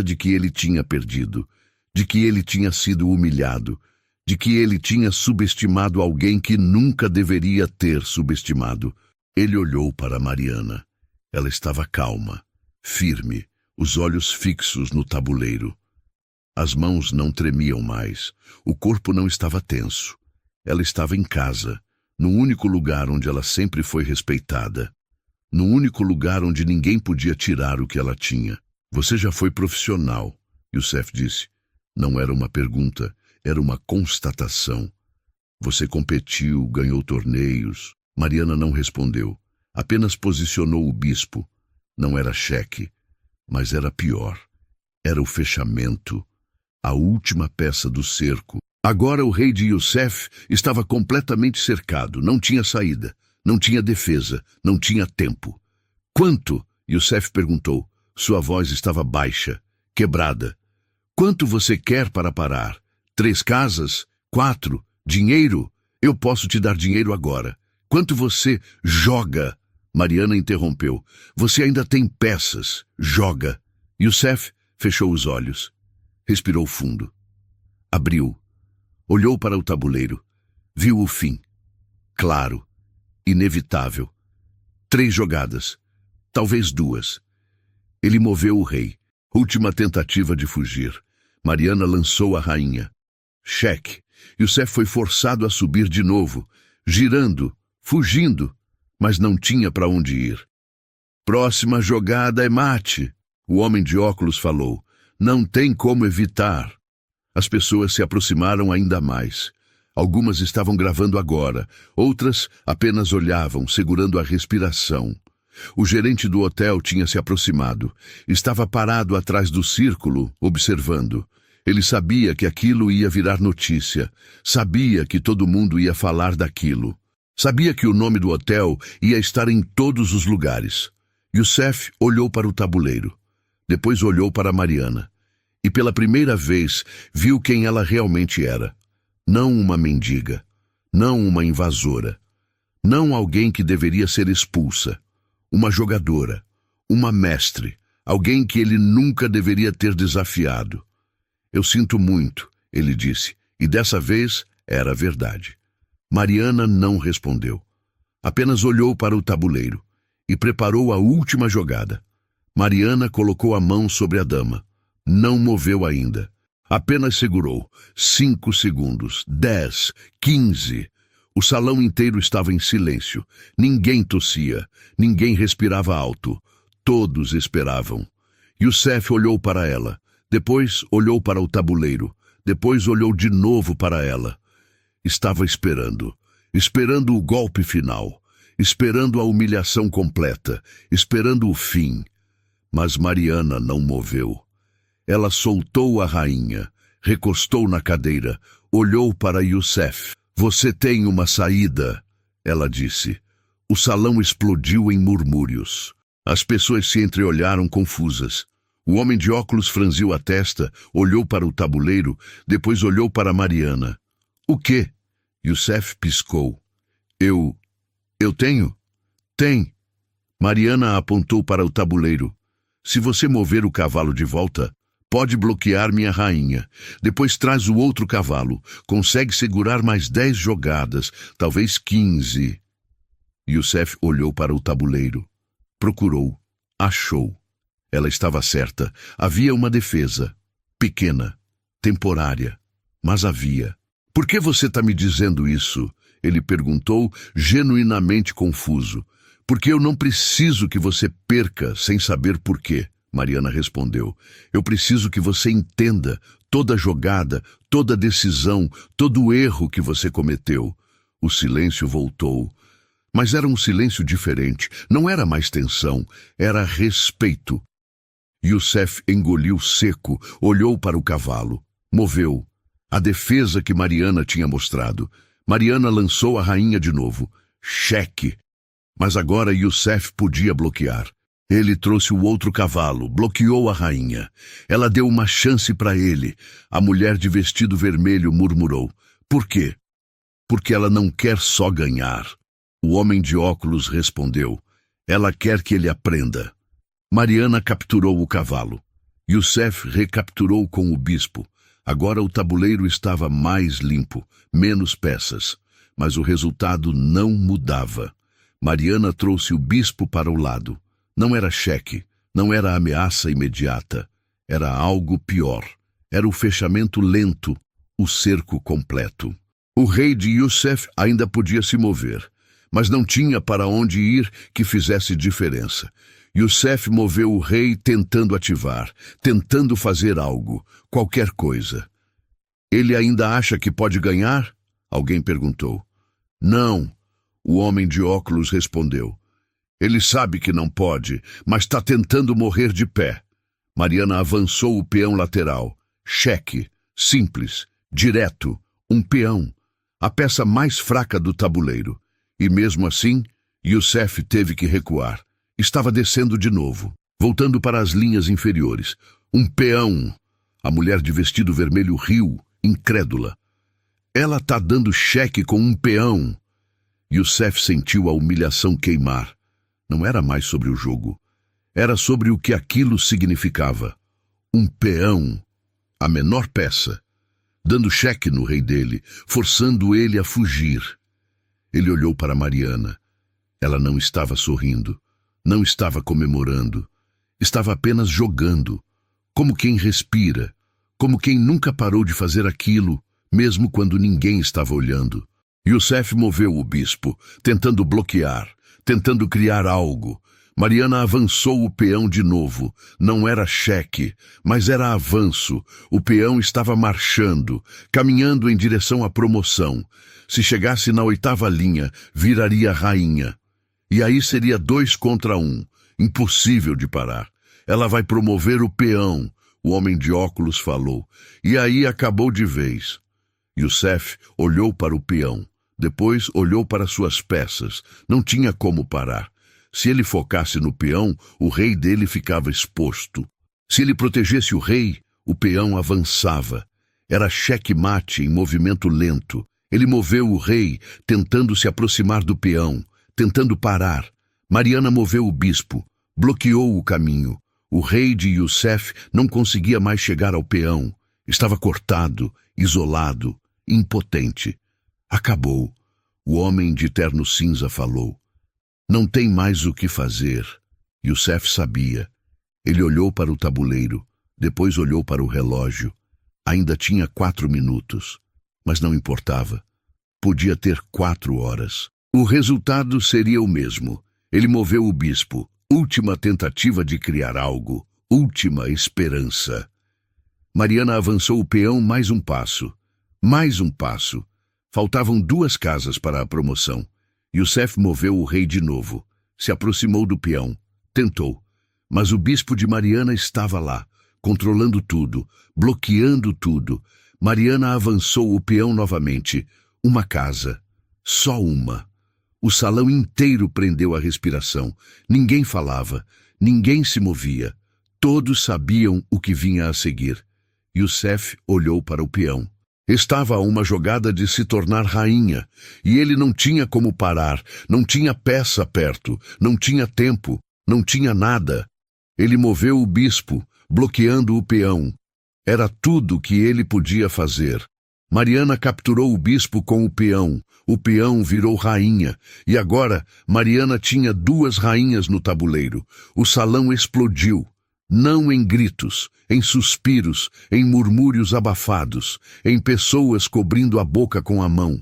de que ele tinha perdido, de que ele tinha sido humilhado, de que ele tinha subestimado alguém que nunca deveria ter subestimado. Ele olhou para Mariana. Ela estava calma, firme, os olhos fixos no tabuleiro. As mãos não tremiam mais, o corpo não estava tenso. Ela estava em casa, no único lugar onde ela sempre foi respeitada. No único lugar onde ninguém podia tirar o que ela tinha. Você já foi profissional, Youssef disse. Não era uma pergunta, era uma constatação. Você competiu, ganhou torneios. Mariana não respondeu. Apenas posicionou o bispo. Não era cheque, mas era pior. Era o fechamento, a última peça do cerco. Agora o rei de Youssef estava completamente cercado. Não tinha saída, não tinha defesa, não tinha tempo. Quanto? Youssef perguntou. Sua voz estava baixa, quebrada. Quanto você quer para parar? 3 casas? 4? Dinheiro? Eu posso te dar dinheiro agora. Quanto você joga? Mariana interrompeu. Você ainda tem peças. Joga. Youssef fechou os olhos. Respirou fundo. Abriu. Olhou para o tabuleiro. Viu o fim. Claro. Inevitável. 3 jogadas. Talvez 2. Ele moveu o rei. Última tentativa de fugir. Mariana lançou a rainha. Cheque. Youssef foi forçado a subir de novo, girando, fugindo, mas não tinha para onde ir. Próxima jogada é mate, o homem de óculos falou. Não tem como evitar. As pessoas se aproximaram ainda mais. Algumas estavam gravando agora, outras apenas olhavam, segurando a respiração. O gerente do hotel tinha se aproximado. Estava parado atrás do círculo, observando. Ele sabia que aquilo ia virar notícia. Sabia que todo mundo ia falar daquilo. Sabia que o nome do hotel ia estar em todos os lugares. Youssef olhou para o tabuleiro. Depois olhou para Mariana. E pela primeira vez viu quem ela realmente era. Não uma mendiga. Não uma invasora. Não alguém que deveria ser expulsa. Uma jogadora. Uma mestre. Alguém que ele nunca deveria ter desafiado. Eu sinto muito, ele disse, e dessa vez era verdade. Mariana não respondeu. Apenas olhou para o tabuleiro e preparou a última jogada. Mariana colocou a mão sobre a dama. Não moveu ainda. Apenas segurou. 5 segundos, 10, 15. O salão inteiro estava em silêncio. Ninguém tossia, ninguém respirava alto. Todos esperavam. Youssef olhou para ela. Depois olhou para o tabuleiro. Depois olhou de novo para ela. Estava esperando. Esperando o golpe final. Esperando a humilhação completa. Esperando o fim. Mas Mariana não moveu. Ela soltou a rainha. Recostou na cadeira. Olhou para Youssef. Você tem uma saída, ela disse. O salão explodiu em murmúrios. As pessoas se entreolharam confusas. O homem de óculos franziu a testa, olhou para o tabuleiro, depois olhou para Mariana. O quê? Youssef piscou. Eu tenho? Tem. Mariana apontou para o tabuleiro. Se você mover o cavalo de volta, pode bloquear minha rainha. Depois traz o outro cavalo. Consegue segurar mais 10 jogadas, talvez 15. Youssef olhou para o tabuleiro. Procurou. Achou. Ela estava certa. Havia uma defesa. Pequena. Temporária. Mas havia. Por que você está me dizendo isso? Ele perguntou, genuinamente confuso. Porque eu não preciso que você perca sem saber por quê, Mariana respondeu. Eu preciso que você entenda toda jogada, toda decisão, todo erro que você cometeu. O silêncio voltou. Mas era um silêncio diferente. Não era mais tensão, era respeito. Youssef engoliu seco, olhou para o cavalo. Moveu. A defesa que Mariana tinha mostrado. Mariana lançou a rainha de novo. Cheque. Mas agora Youssef podia bloquear. Ele trouxe o outro cavalo, bloqueou a rainha. Ela deu uma chance para ele. A mulher de vestido vermelho murmurou. Por quê? Porque ela não quer só ganhar. O homem de óculos respondeu. Ela quer que ele aprenda. Mariana capturou o cavalo. Youssef recapturou com o bispo. Agora o tabuleiro estava mais limpo, menos peças. Mas o resultado não mudava. Mariana trouxe o bispo para o lado. Não era cheque, não era ameaça imediata. Era algo pior. Era o fechamento lento, o cerco completo. O rei de Youssef ainda podia se mover, mas não tinha para onde ir que fizesse diferença. Youssef moveu o rei tentando ativar, tentando fazer algo, qualquer coisa. Ele ainda acha que pode ganhar? Alguém perguntou. Não. O homem de óculos respondeu. Ele sabe que não pode, mas está tentando morrer de pé. Mariana avançou o peão lateral. Cheque. Simples. Direto. Um peão. A peça mais fraca do tabuleiro. E mesmo assim, Youssef teve que recuar. Estava descendo de novo, voltando para as linhas inferiores. Um peão. A mulher de vestido vermelho riu, incrédula. Ela está dando cheque com um peão. Youssef sentiu a humilhação queimar. Não era mais sobre o jogo. Era sobre o que aquilo significava. Um peão. A menor peça. Dando cheque no rei dele, forçando ele a fugir. Ele olhou para Mariana. Ela não estava sorrindo. Não estava comemorando. Estava apenas jogando. Como quem respira. Como quem nunca parou de fazer aquilo, mesmo quando ninguém estava olhando. Youssef moveu o bispo, tentando bloquear, tentando criar algo. Mariana avançou o peão de novo. Não era cheque, mas era avanço. O peão estava marchando, caminhando em direção à promoção. Se chegasse na 8ª linha, viraria rainha. E aí seria 2 contra 1. Impossível de parar. Ela vai promover o peão, o homem de óculos falou. E aí acabou de vez. Youssef olhou para o peão. Depois olhou para suas peças. Não tinha como parar. Se ele focasse no peão, o rei dele ficava exposto. Se ele protegesse o rei, o peão avançava. Era cheque-mate em movimento lento. Ele moveu o rei, tentando se aproximar do peão, tentando parar. Mariana moveu o bispo, bloqueou o caminho. O rei de Youssef não conseguia mais chegar ao peão. Estava cortado, isolado, impotente. Acabou. O homem de terno cinza falou. Não tem mais o que fazer. Youssef sabia. Ele olhou para o tabuleiro, depois olhou para o relógio. Ainda tinha 4 minutos, mas não importava. Podia ter 4 horas. O resultado seria o mesmo. Ele moveu o bispo. Última tentativa de criar algo. Última esperança. Mariana avançou o peão mais um passo. Mais um passo. Faltavam 2 casas para a promoção. Youssef moveu o rei de novo. Se aproximou do peão. Tentou. Mas o bispo de Mariana estava lá, controlando tudo, bloqueando tudo. Mariana avançou o peão novamente. Uma casa. Só uma. O salão inteiro prendeu a respiração. Ninguém falava. Ninguém se movia. Todos sabiam o que vinha a seguir. Youssef olhou para o peão. Estava a uma jogada de se tornar rainha, e ele não tinha como parar, não tinha peça perto, não tinha tempo, não tinha nada. Ele moveu o bispo, bloqueando o peão. Era tudo o que ele podia fazer. Mariana capturou o bispo com o peão virou rainha, e agora Mariana tinha 2 rainhas no tabuleiro. O salão explodiu, não em gritos, em suspiros, em murmúrios abafados, em pessoas cobrindo a boca com a mão,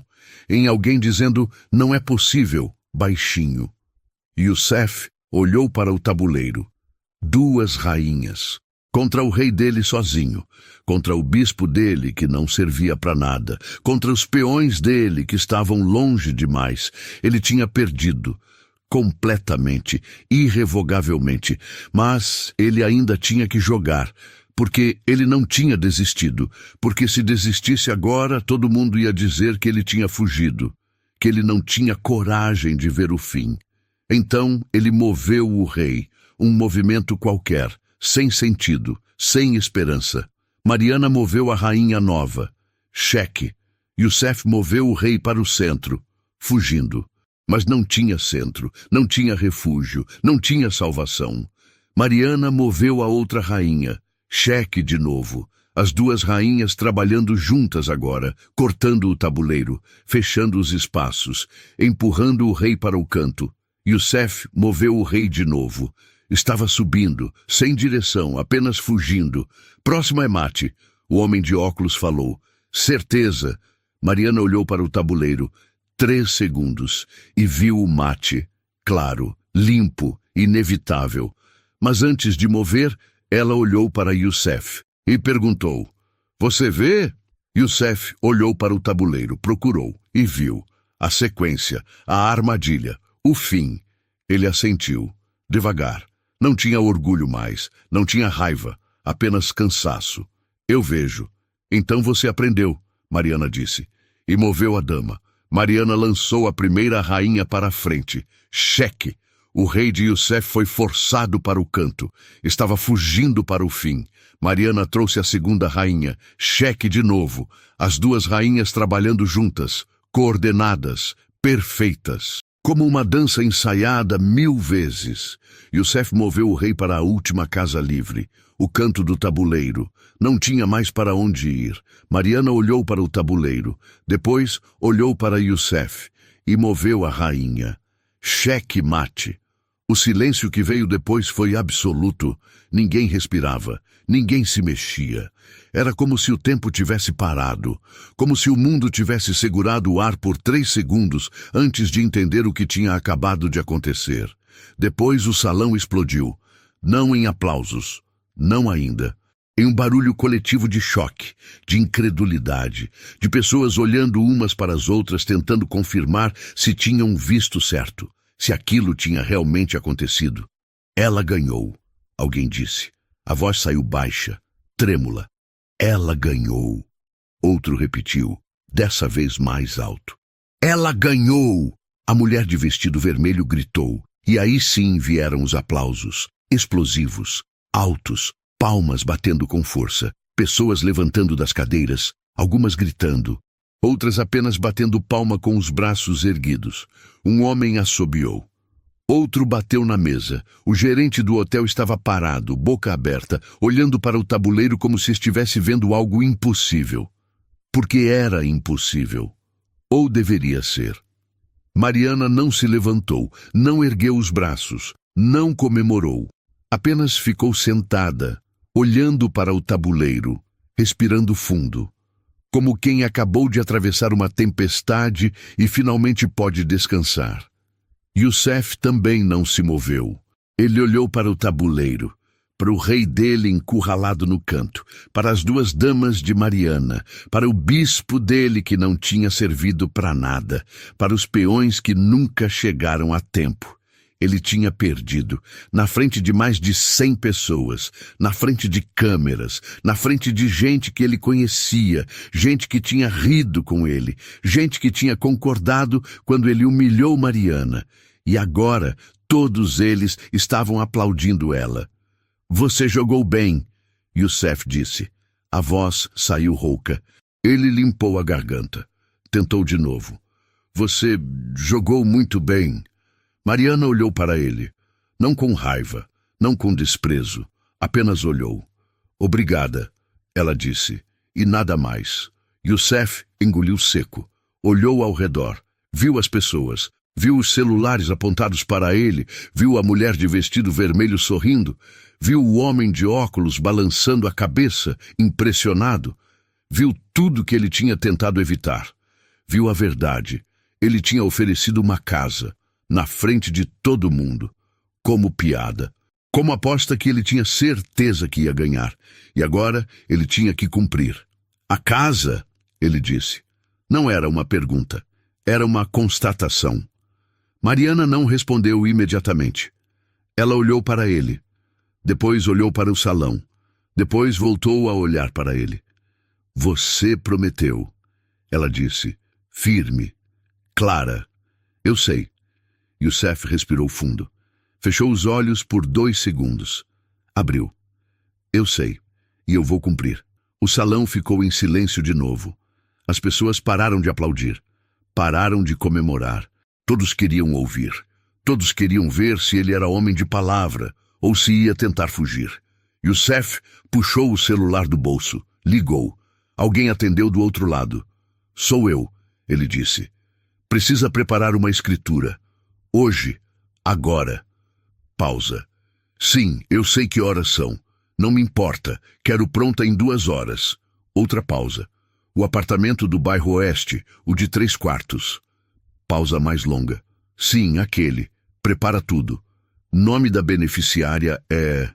em alguém dizendo, não é possível, baixinho. Youssef olhou para o tabuleiro. 2 rainhas. Contra o rei dele sozinho, contra o bispo dele que não servia para nada, contra os peões dele que estavam longe demais. Ele tinha perdido, completamente, irrevogavelmente, mas ele ainda tinha que jogar, porque ele não tinha desistido, porque se desistisse agora, todo mundo ia dizer que ele tinha fugido, que ele não tinha coragem de ver o fim. Então ele moveu o rei, um movimento qualquer, sem sentido, sem esperança. Mariana moveu a rainha nova. Cheque. Youssef moveu o rei para o centro, fugindo. Mas não tinha centro, não tinha refúgio, não tinha salvação. Mariana moveu a outra rainha. Cheque de novo. As 2 rainhas trabalhando juntas agora, cortando o tabuleiro, fechando os espaços, empurrando o rei para o canto. Youssef moveu o rei de novo. Estava subindo, sem direção, apenas fugindo. Próximo é mate. O homem de óculos falou. Certeza. Mariana olhou para o tabuleiro. 3 segundos. E viu o mate. Claro, limpo, inevitável. Mas antes de mover, ela olhou para Youssef e perguntou. Você vê? Youssef olhou para o tabuleiro, procurou e viu. A sequência, a armadilha, o fim. Ele assentiu. Devagar. Não tinha orgulho mais, não tinha raiva, apenas cansaço. Eu vejo. Então você aprendeu, Mariana disse, e moveu a dama. Mariana lançou a primeira rainha para a frente. Cheque. O rei de Youssef foi forçado para o canto. Estava fugindo para o fim. Mariana trouxe a segunda rainha. Cheque de novo. As 2 rainhas trabalhando juntas, coordenadas, perfeitas. Como uma dança ensaiada 1000 vezes. Youssef moveu o rei para a última casa livre, o canto do tabuleiro. Não tinha mais para onde ir. Mariana olhou para o tabuleiro, depois olhou para Youssef e moveu a rainha. Cheque mate. O silêncio que veio depois foi absoluto. Ninguém respirava, ninguém se mexia. Era como se o tempo tivesse parado, como se o mundo tivesse segurado o ar por 3 segundos antes de entender o que tinha acabado de acontecer. Depois o salão explodiu. Não em aplausos, não ainda. Em um barulho coletivo de choque, de incredulidade, de pessoas olhando umas para as outras tentando confirmar se tinham visto certo, se aquilo tinha realmente acontecido. Ela ganhou, alguém disse. A voz saiu baixa, trêmula. Ela ganhou. Outro repetiu, dessa vez mais alto. Ela ganhou! A mulher de vestido vermelho gritou, e aí sim vieram os aplausos, explosivos, altos, palmas batendo com força, pessoas levantando das cadeiras, algumas gritando, outras apenas batendo palma com os braços erguidos. Um homem assobiou. Outro bateu na mesa. O gerente do hotel estava parado, boca aberta, olhando para o tabuleiro como se estivesse vendo algo impossível. Porque era impossível. Ou deveria ser. Mariana não se levantou, não ergueu os braços, não comemorou. Apenas ficou sentada, olhando para o tabuleiro, respirando fundo, como quem acabou de atravessar uma tempestade e finalmente pode descansar. Youssef também não se moveu. Ele olhou para o tabuleiro, para o rei dele encurralado no canto, para as 2 damas de Mariana, para o bispo dele que não tinha servido para nada, para os peões que nunca chegaram a tempo. Ele tinha perdido, na frente de mais de 100 pessoas, na frente de câmeras, na frente de gente que ele conhecia, gente que tinha rido com ele, gente que tinha concordado quando ele humilhou Mariana. E agora, todos eles estavam aplaudindo ela. Você jogou bem, Youssef disse. A voz saiu rouca. Ele limpou a garganta. Tentou de novo. Você jogou muito bem. Mariana olhou para ele. Não com raiva, não com desprezo. Apenas olhou. Obrigada, ela disse. E nada mais. Youssef engoliu seco. Olhou ao redor. Viu as pessoas. Viu os celulares apontados para ele. Viu a mulher de vestido vermelho sorrindo. Viu o homem de óculos balançando a cabeça, impressionado. Viu tudo que ele tinha tentado evitar. Viu a verdade. Ele tinha oferecido uma casa, na frente de todo mundo, como piada, como aposta que ele tinha certeza que ia ganhar. E agora ele tinha que cumprir. A casa, ele disse. Não era uma pergunta, era uma constatação. Mariana não respondeu imediatamente. Ela olhou para ele. Depois olhou para o salão. Depois voltou a olhar para ele. Você prometeu, ela disse, firme, clara. Eu sei. Youssef respirou fundo. Fechou os olhos por 2 segundos. Abriu. Eu sei, e eu vou cumprir. O salão ficou em silêncio de novo. As pessoas pararam de aplaudir. Pararam de comemorar. Todos queriam ouvir. Todos queriam ver se ele era homem de palavra ou se ia tentar fugir. Youssef puxou o celular do bolso. Ligou. Alguém atendeu do outro lado. Sou eu, ele disse. Precisa preparar uma escritura. Hoje. Agora. Pausa. Sim, eu sei que horas são. Não me importa. Quero pronta em 2 horas. Outra pausa. O apartamento do bairro Oeste, o de 3 quartos. Pausa mais longa. Sim, aquele. Prepara tudo. Nome da beneficiária é...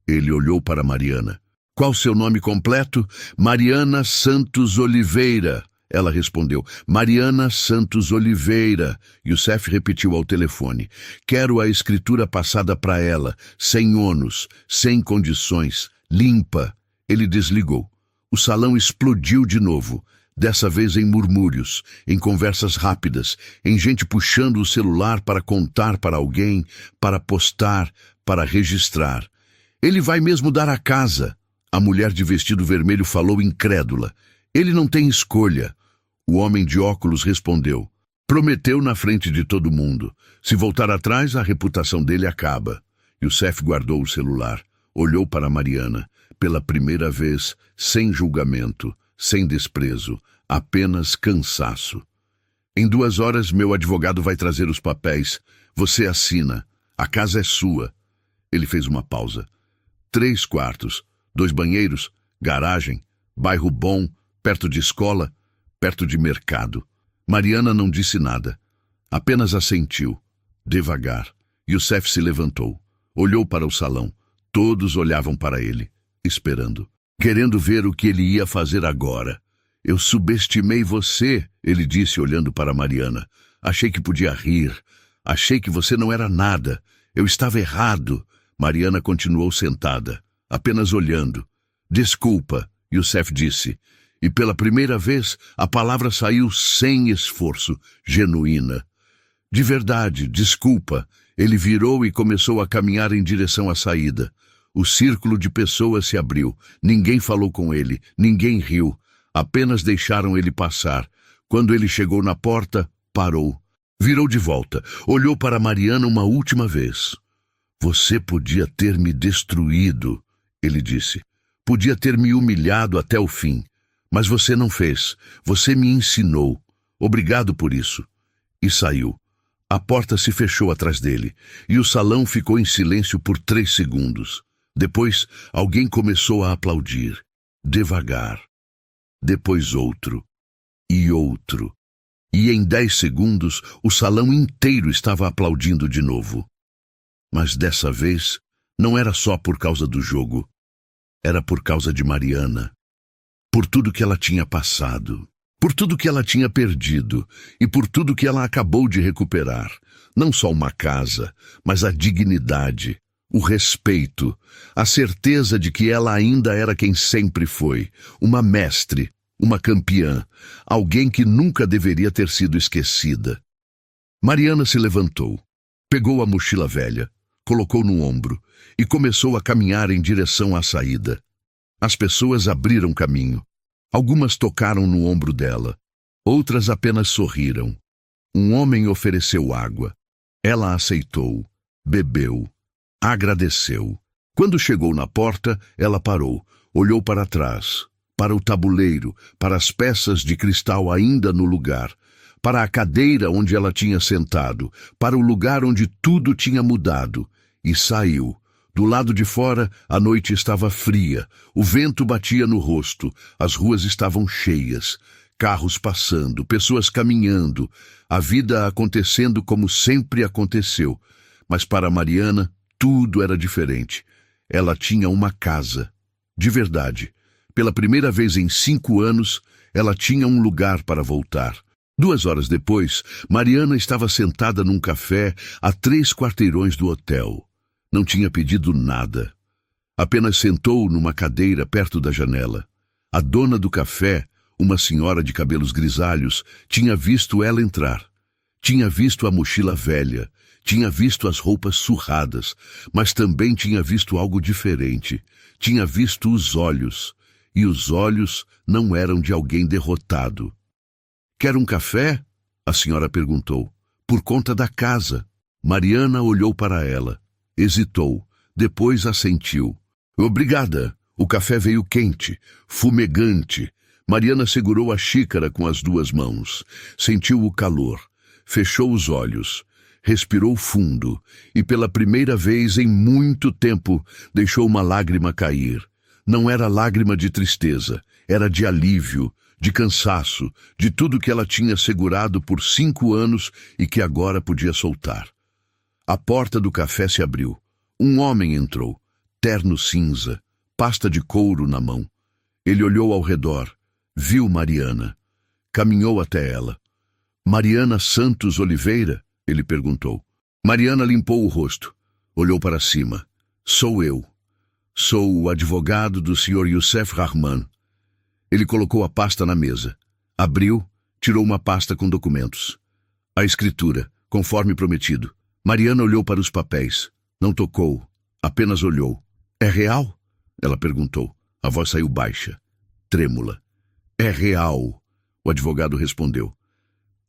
Ele olhou para Mariana. Qual seu nome completo? Mariana Santos Oliveira. Ela respondeu. Mariana Santos Oliveira. Youssef repetiu ao telefone. Quero a escritura passada para ela, sem ônus, sem condições, limpa. Ele desligou. O salão explodiu de novo. Dessa vez em murmúrios, em conversas rápidas, em gente puxando o celular para contar para alguém, para postar, para registrar. Ele vai mesmo dar a casa. A mulher de vestido vermelho falou incrédula. Ele não tem escolha. O homem de óculos respondeu. Prometeu na frente de todo mundo. Se voltar atrás, a reputação dele acaba. Youssef guardou o celular. Olhou para Mariana. Pela primeira vez, sem julgamento, sem desprezo, apenas cansaço. Em 2 horas, meu advogado vai trazer os papéis. Você assina. A casa é sua. Ele fez uma pausa. 3 quartos, 2 banheiros, garagem, bairro bom, perto de escola, perto de mercado. Mariana não disse nada. Apenas assentiu. Devagar. Youssef se levantou. Olhou para o salão. Todos olhavam para ele, esperando, querendo ver o que ele ia fazer agora. Eu subestimei você, ele disse olhando para Mariana. Achei que podia rir. Achei que você não era nada. Eu estava errado. Mariana continuou sentada, apenas olhando. Desculpa, Youssef disse. E pela primeira vez, a palavra saiu sem esforço, genuína. De verdade, desculpa. Ele virou e começou a caminhar em direção à saída. O círculo de pessoas se abriu. Ninguém falou com ele, ninguém riu. Apenas deixaram ele passar. Quando ele chegou na porta, parou. Virou de volta. Olhou para Mariana uma última vez. Você podia ter me destruído, ele disse. Podia ter me humilhado até o fim. Mas você não fez. Você me ensinou. Obrigado por isso. E saiu. A porta se fechou atrás dele. E o salão ficou em silêncio por 3 segundos. Depois, alguém começou a aplaudir. Devagar. Depois outro. E outro. E em 10 segundos, o salão inteiro estava aplaudindo de novo. Mas dessa vez, não era só por causa do jogo. Era por causa de Mariana. Por tudo que ela tinha passado. Por tudo que ela tinha perdido. E por tudo que ela acabou de recuperar. Não só uma casa, mas a dignidade, o respeito, a certeza de que ela ainda era quem sempre foi. Uma mestre, uma campeã. Alguém que nunca deveria ter sido esquecida. Mariana se levantou. Pegou a mochila velha. Colocou no ombro e começou a caminhar em direção à saída. As pessoas abriram caminho. Algumas tocaram no ombro dela, outras apenas sorriram. Um homem ofereceu água. Ela aceitou, bebeu, agradeceu. Quando chegou na porta, ela parou, olhou para trás, para o tabuleiro, para as peças de cristal ainda no lugar, para a cadeira onde ela tinha sentado, para o lugar onde tudo tinha mudado, e saiu. Do lado de fora, a noite estava fria, o vento batia no rosto, as ruas estavam cheias, carros passando, pessoas caminhando, a vida acontecendo como sempre aconteceu. Mas para Mariana, tudo era diferente. Ela tinha uma casa. De verdade. Pela primeira vez em 5 anos, ela tinha um lugar para voltar. 2 horas depois, Mariana estava sentada num café a 3 quarteirões do hotel. Não tinha pedido nada. Apenas sentou numa cadeira perto da janela. A dona do café, uma senhora de cabelos grisalhos, tinha visto ela entrar. Tinha visto a mochila velha, tinha visto as roupas surradas, mas também tinha visto algo diferente. Tinha visto os olhos, e os olhos não eram de alguém derrotado. «Quer um café?» a senhora perguntou. «Por conta da casa». Mariana olhou para ela. Hesitou, depois assentiu. «Obrigada». O café veio quente, fumegante. Mariana segurou a xícara com as 2 mãos. Sentiu o calor. Fechou os olhos. Respirou fundo e, pela primeira vez em muito tempo, deixou uma lágrima cair. Não era lágrima de tristeza, era de alívio, de cansaço, de tudo que ela tinha segurado por 5 anos e que agora podia soltar. A porta do café se abriu. Um homem entrou, terno cinza, pasta de couro na mão. Ele olhou ao redor, viu Mariana. Caminhou até ela. «Mariana Santos Oliveira?» ele perguntou. Mariana limpou o rosto, olhou para cima. «Sou eu. Sou o advogado do Sr. Youssef Rahman». Ele colocou a pasta na mesa. Abriu, tirou uma pasta com documentos. A escritura, conforme prometido. Mariana olhou para os papéis. Não tocou, apenas olhou. «É real?» ela perguntou. A voz saiu baixa, trêmula. «É real», o advogado respondeu.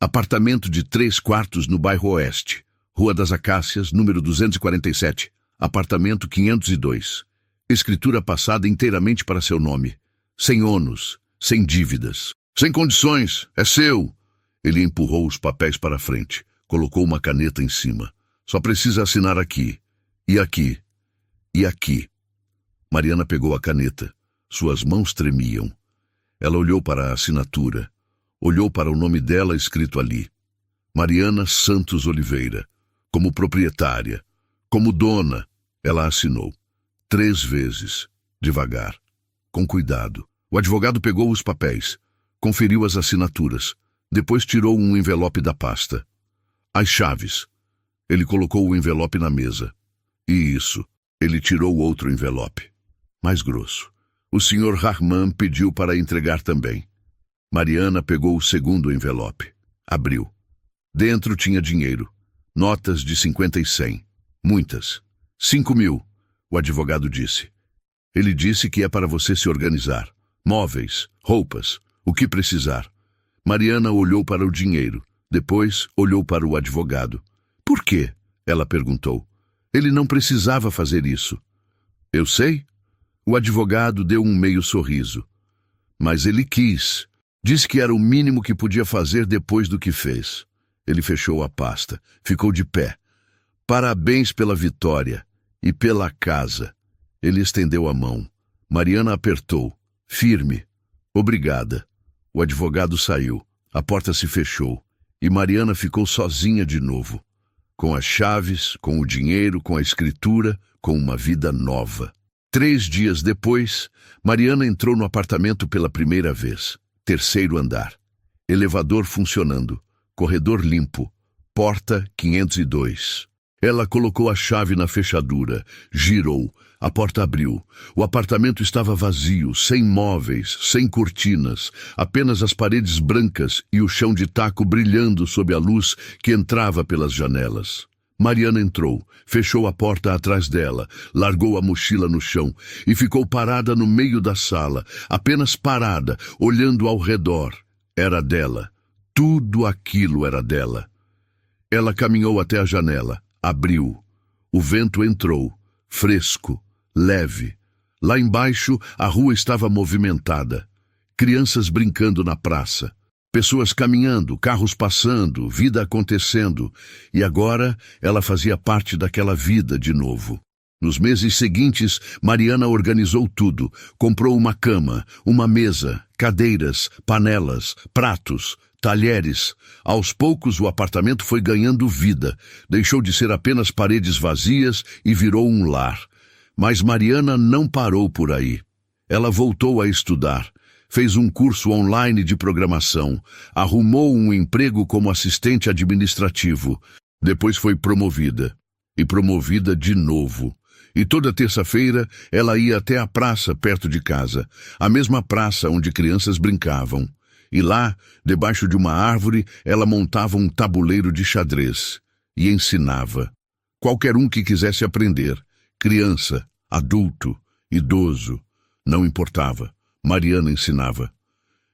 «Apartamento de 3 quartos no bairro Oeste, Rua das Acácias, número 247, apartamento 502. Escritura passada inteiramente para seu nome. Sem ônus, sem dívidas. Sem condições, é seu!» Ele empurrou os papéis para a frente, colocou uma caneta em cima. «Só precisa assinar aqui, e aqui, e aqui». Mariana pegou a caneta. Suas mãos tremiam. Ela olhou para a assinatura. Olhou para o nome dela escrito ali. Mariana Santos Oliveira. Como proprietária, como dona, ela assinou. 3 vezes, devagar, com cuidado. O advogado pegou os papéis, conferiu as assinaturas, depois tirou um envelope da pasta. As chaves. Ele colocou o envelope na mesa. E isso, ele tirou outro envelope, mais grosso. O Sr. Rahman pediu para entregar também. Mariana pegou o segundo envelope. Abriu. Dentro tinha dinheiro. Notas de 50 e 100. Muitas. 5.000, o advogado disse. Ele disse que é para você se organizar. Móveis, roupas, o que precisar. Mariana olhou para o dinheiro. Depois olhou para o advogado. Por quê? Ela perguntou. Ele não precisava fazer isso. Eu sei. O advogado deu um meio sorriso. Mas ele quis. Disse que era o mínimo que podia fazer depois do que fez. Ele fechou a pasta. Ficou de pé. Parabéns pela vitória. E pela casa. Ele estendeu a mão. Mariana apertou. Firme. Obrigada. O advogado saiu. A porta se fechou. E Mariana ficou sozinha de novo. Com as chaves, com o dinheiro, com a escritura, com uma vida nova. 3 dias depois, Mariana entrou no apartamento pela primeira vez. 3º andar. Elevador funcionando. Corredor limpo. Porta 502. Ela colocou a chave na fechadura. Girou. A porta abriu. O apartamento estava vazio, sem móveis, sem cortinas, apenas as paredes brancas e o chão de taco brilhando sob a luz que entrava pelas janelas. Mariana entrou, fechou a porta atrás dela, largou a mochila no chão e ficou parada no meio da sala, apenas parada, olhando ao redor. Era dela. Tudo aquilo era dela. Ela caminhou até a janela, abriu. O vento entrou, fresco, leve. Lá embaixo, a rua estava movimentada. Crianças brincando na praça. Pessoas caminhando, carros passando, vida acontecendo. E agora ela fazia parte daquela vida de novo. Nos meses seguintes, Mariana organizou tudo. Comprou uma cama, uma mesa, cadeiras, panelas, pratos, talheres. Aos poucos o apartamento foi ganhando vida. Deixou de ser apenas paredes vazias e virou um lar. Mas Mariana não parou por aí. Ela voltou a estudar. Fez um curso online de programação, arrumou um emprego como assistente administrativo. Depois foi promovida. E promovida de novo. E toda terça-feira ela ia até a praça perto de casa, a mesma praça onde crianças brincavam. E lá, debaixo de uma árvore, ela montava um tabuleiro de xadrez. E ensinava. Qualquer um que quisesse aprender. Criança, adulto, idoso, não importava. Mariana ensinava.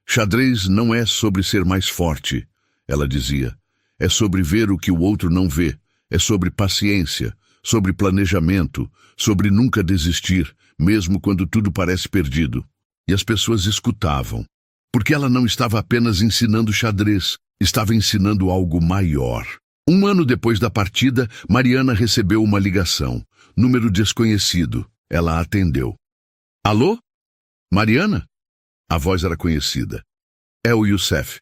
Xadrez não é sobre ser mais forte, ela dizia. É sobre ver o que o outro não vê. É sobre paciência, sobre planejamento, sobre nunca desistir, mesmo quando tudo parece perdido. E as pessoas escutavam. Porque ela não estava apenas ensinando xadrez, estava ensinando algo maior. 1 ano depois da partida, Mariana recebeu uma ligação. Número desconhecido. Ela atendeu. Alô? Mariana? A voz era conhecida. É o Youssef.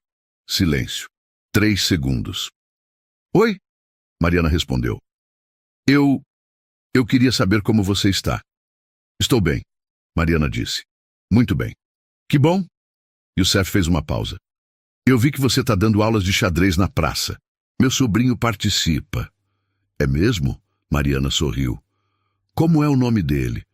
Silêncio. 3 segundos. Oi? Mariana respondeu. Eu queria saber como você está. Estou bem, Mariana disse. Muito bem. Que bom. Youssef fez uma pausa. Eu vi que você está dando aulas de xadrez na praça. Meu sobrinho participa. É mesmo? Mariana sorriu. Como é o nome dele?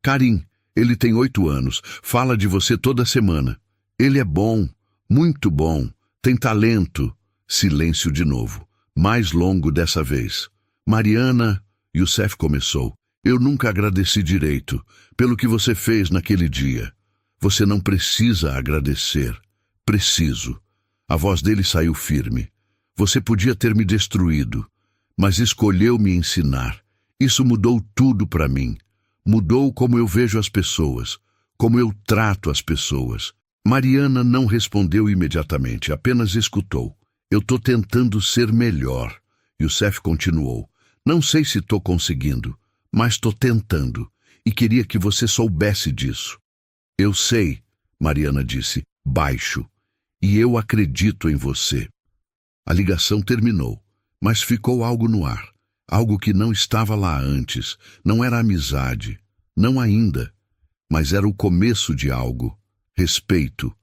Karim. Ele tem 8 anos, fala de você toda semana. Ele é bom, muito bom, tem talento. Silêncio de novo, mais longo dessa vez. Mariana, Youssef começou. Eu nunca agradeci direito pelo que você fez naquele dia. Você não precisa agradecer. Preciso. A voz dele saiu firme. Você podia ter me destruído, mas escolheu me ensinar. Isso mudou tudo para mim. Mudou como eu vejo as pessoas, como eu trato as pessoas. Mariana não respondeu imediatamente, apenas escutou. Eu tô tentando ser melhor. Youssef continuou. Não sei se tô conseguindo, mas tô tentando. E queria que você soubesse disso. Eu sei, Mariana disse, baixo. E eu acredito em você. A ligação terminou, mas ficou algo no ar. Algo que não estava lá antes. Não era amizade. Não ainda. Mas era o começo de algo. Respeito.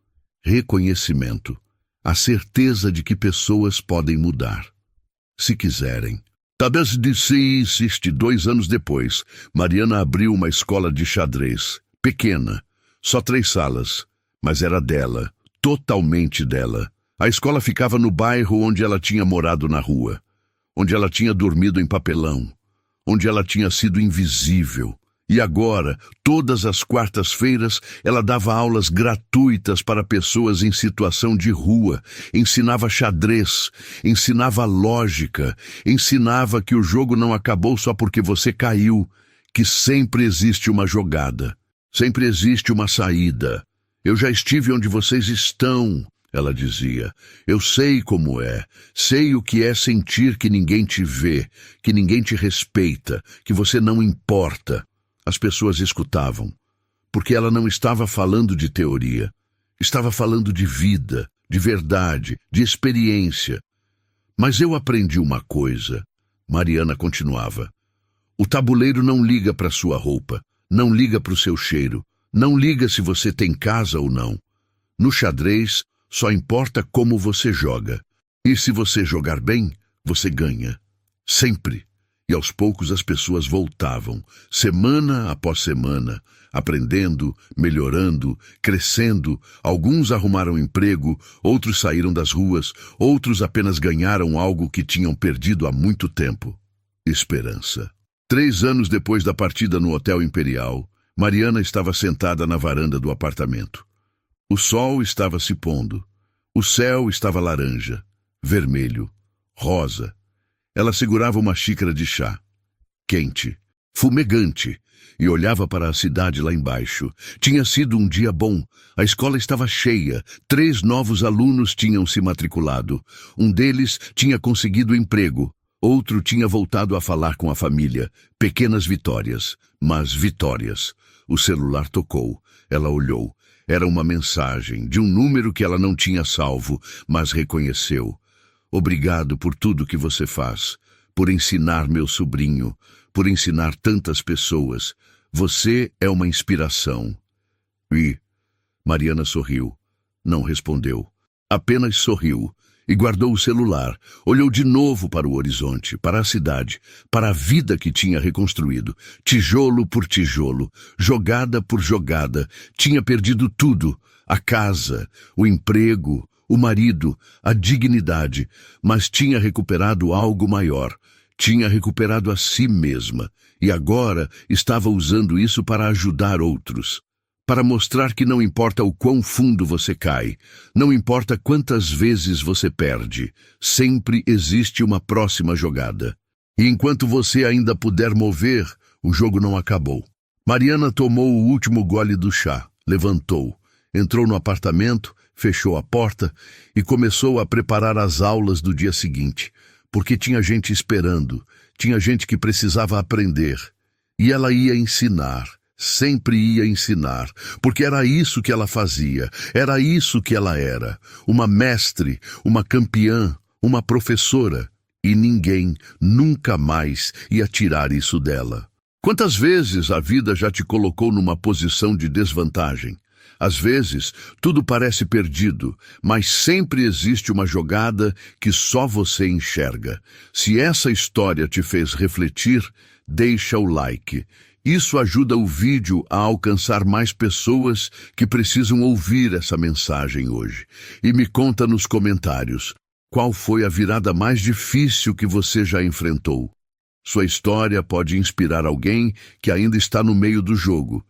Reconhecimento. A certeza de que pessoas podem mudar. Se quiserem. Talvez insiste 2 anos depois. Mariana abriu uma escola de xadrez. Pequena. Só 3 salas. Mas era dela. Totalmente dela. A escola ficava no bairro onde ela tinha morado na rua. Onde ela tinha dormido em papelão, onde ela tinha sido invisível. E agora, todas as quartas-feiras, ela dava aulas gratuitas para pessoas em situação de rua, ensinava xadrez, ensinava lógica, ensinava que o jogo não acabou só porque você caiu, que sempre existe uma jogada, sempre existe uma saída. Eu já estive onde vocês estão. Ela dizia, eu sei como é, sei o que é sentir que ninguém te vê, que ninguém te respeita, que você não importa. As pessoas escutavam, porque ela não estava falando de teoria, estava falando de vida, de verdade, de experiência. Mas eu aprendi uma coisa, Mariana continuava. O tabuleiro não liga para sua roupa, não liga para o seu cheiro, não liga se você tem casa ou não. No xadrez, só importa como você joga. E se você jogar bem, você ganha. Sempre. E aos poucos as pessoas voltavam, semana após semana, aprendendo, melhorando, crescendo. Alguns arrumaram emprego, outros saíram das ruas, outros apenas ganharam algo que tinham perdido há muito tempo. esperança. 3 anos depois da partida no Hotel Imperial, Mariana estava sentada na varanda do apartamento. O sol estava se pondo. O céu estava laranja, vermelho, rosa. Ela segurava uma xícara de chá, quente, fumegante, e olhava para a cidade lá embaixo. Tinha sido um dia bom. A escola estava cheia. 3 novos alunos tinham se matriculado. Um deles tinha conseguido emprego. Outro tinha voltado a falar com a família. Pequenas vitórias, mas vitórias. O celular tocou. Ela olhou. Era uma mensagem de um número que ela não tinha salvo, mas reconheceu. Obrigado por tudo que você faz, por ensinar meu sobrinho, por ensinar tantas pessoas. Você é uma inspiração. E Mariana sorriu. Não respondeu. Apenas sorriu e guardou o celular. Olhou de novo para o horizonte, para a cidade, para a vida que tinha reconstruído. Tijolo por tijolo, jogada por jogada. Tinha perdido tudo. A casa, o emprego, o marido, a dignidade. Mas tinha recuperado algo maior. Tinha recuperado a si mesma. E agora estava usando isso para ajudar outros. Para mostrar que não importa o quão fundo você cai, não importa quantas vezes você perde, sempre existe uma próxima jogada. E enquanto você ainda puder mover, o jogo não acabou. Mariana tomou o último gole do chá, levantou, entrou no apartamento, fechou a porta e começou a preparar as aulas do dia seguinte, porque tinha gente esperando, tinha gente que precisava aprender. E ela ia ensinar. Sempre ia ensinar, porque era isso que ela fazia, era isso que ela era, uma mestre, uma campeã, uma professora, e ninguém nunca mais ia tirar isso dela. Quantas vezes a vida já te colocou numa posição de desvantagem? Às vezes, tudo parece perdido, mas sempre existe uma jogada que só você enxerga. Se essa história te fez refletir, deixa o like. Isso ajuda o vídeo a alcançar mais pessoas que precisam ouvir essa mensagem hoje. E me conta nos comentários, qual foi a virada mais difícil que você já enfrentou? Sua história pode inspirar alguém que ainda está no meio do jogo.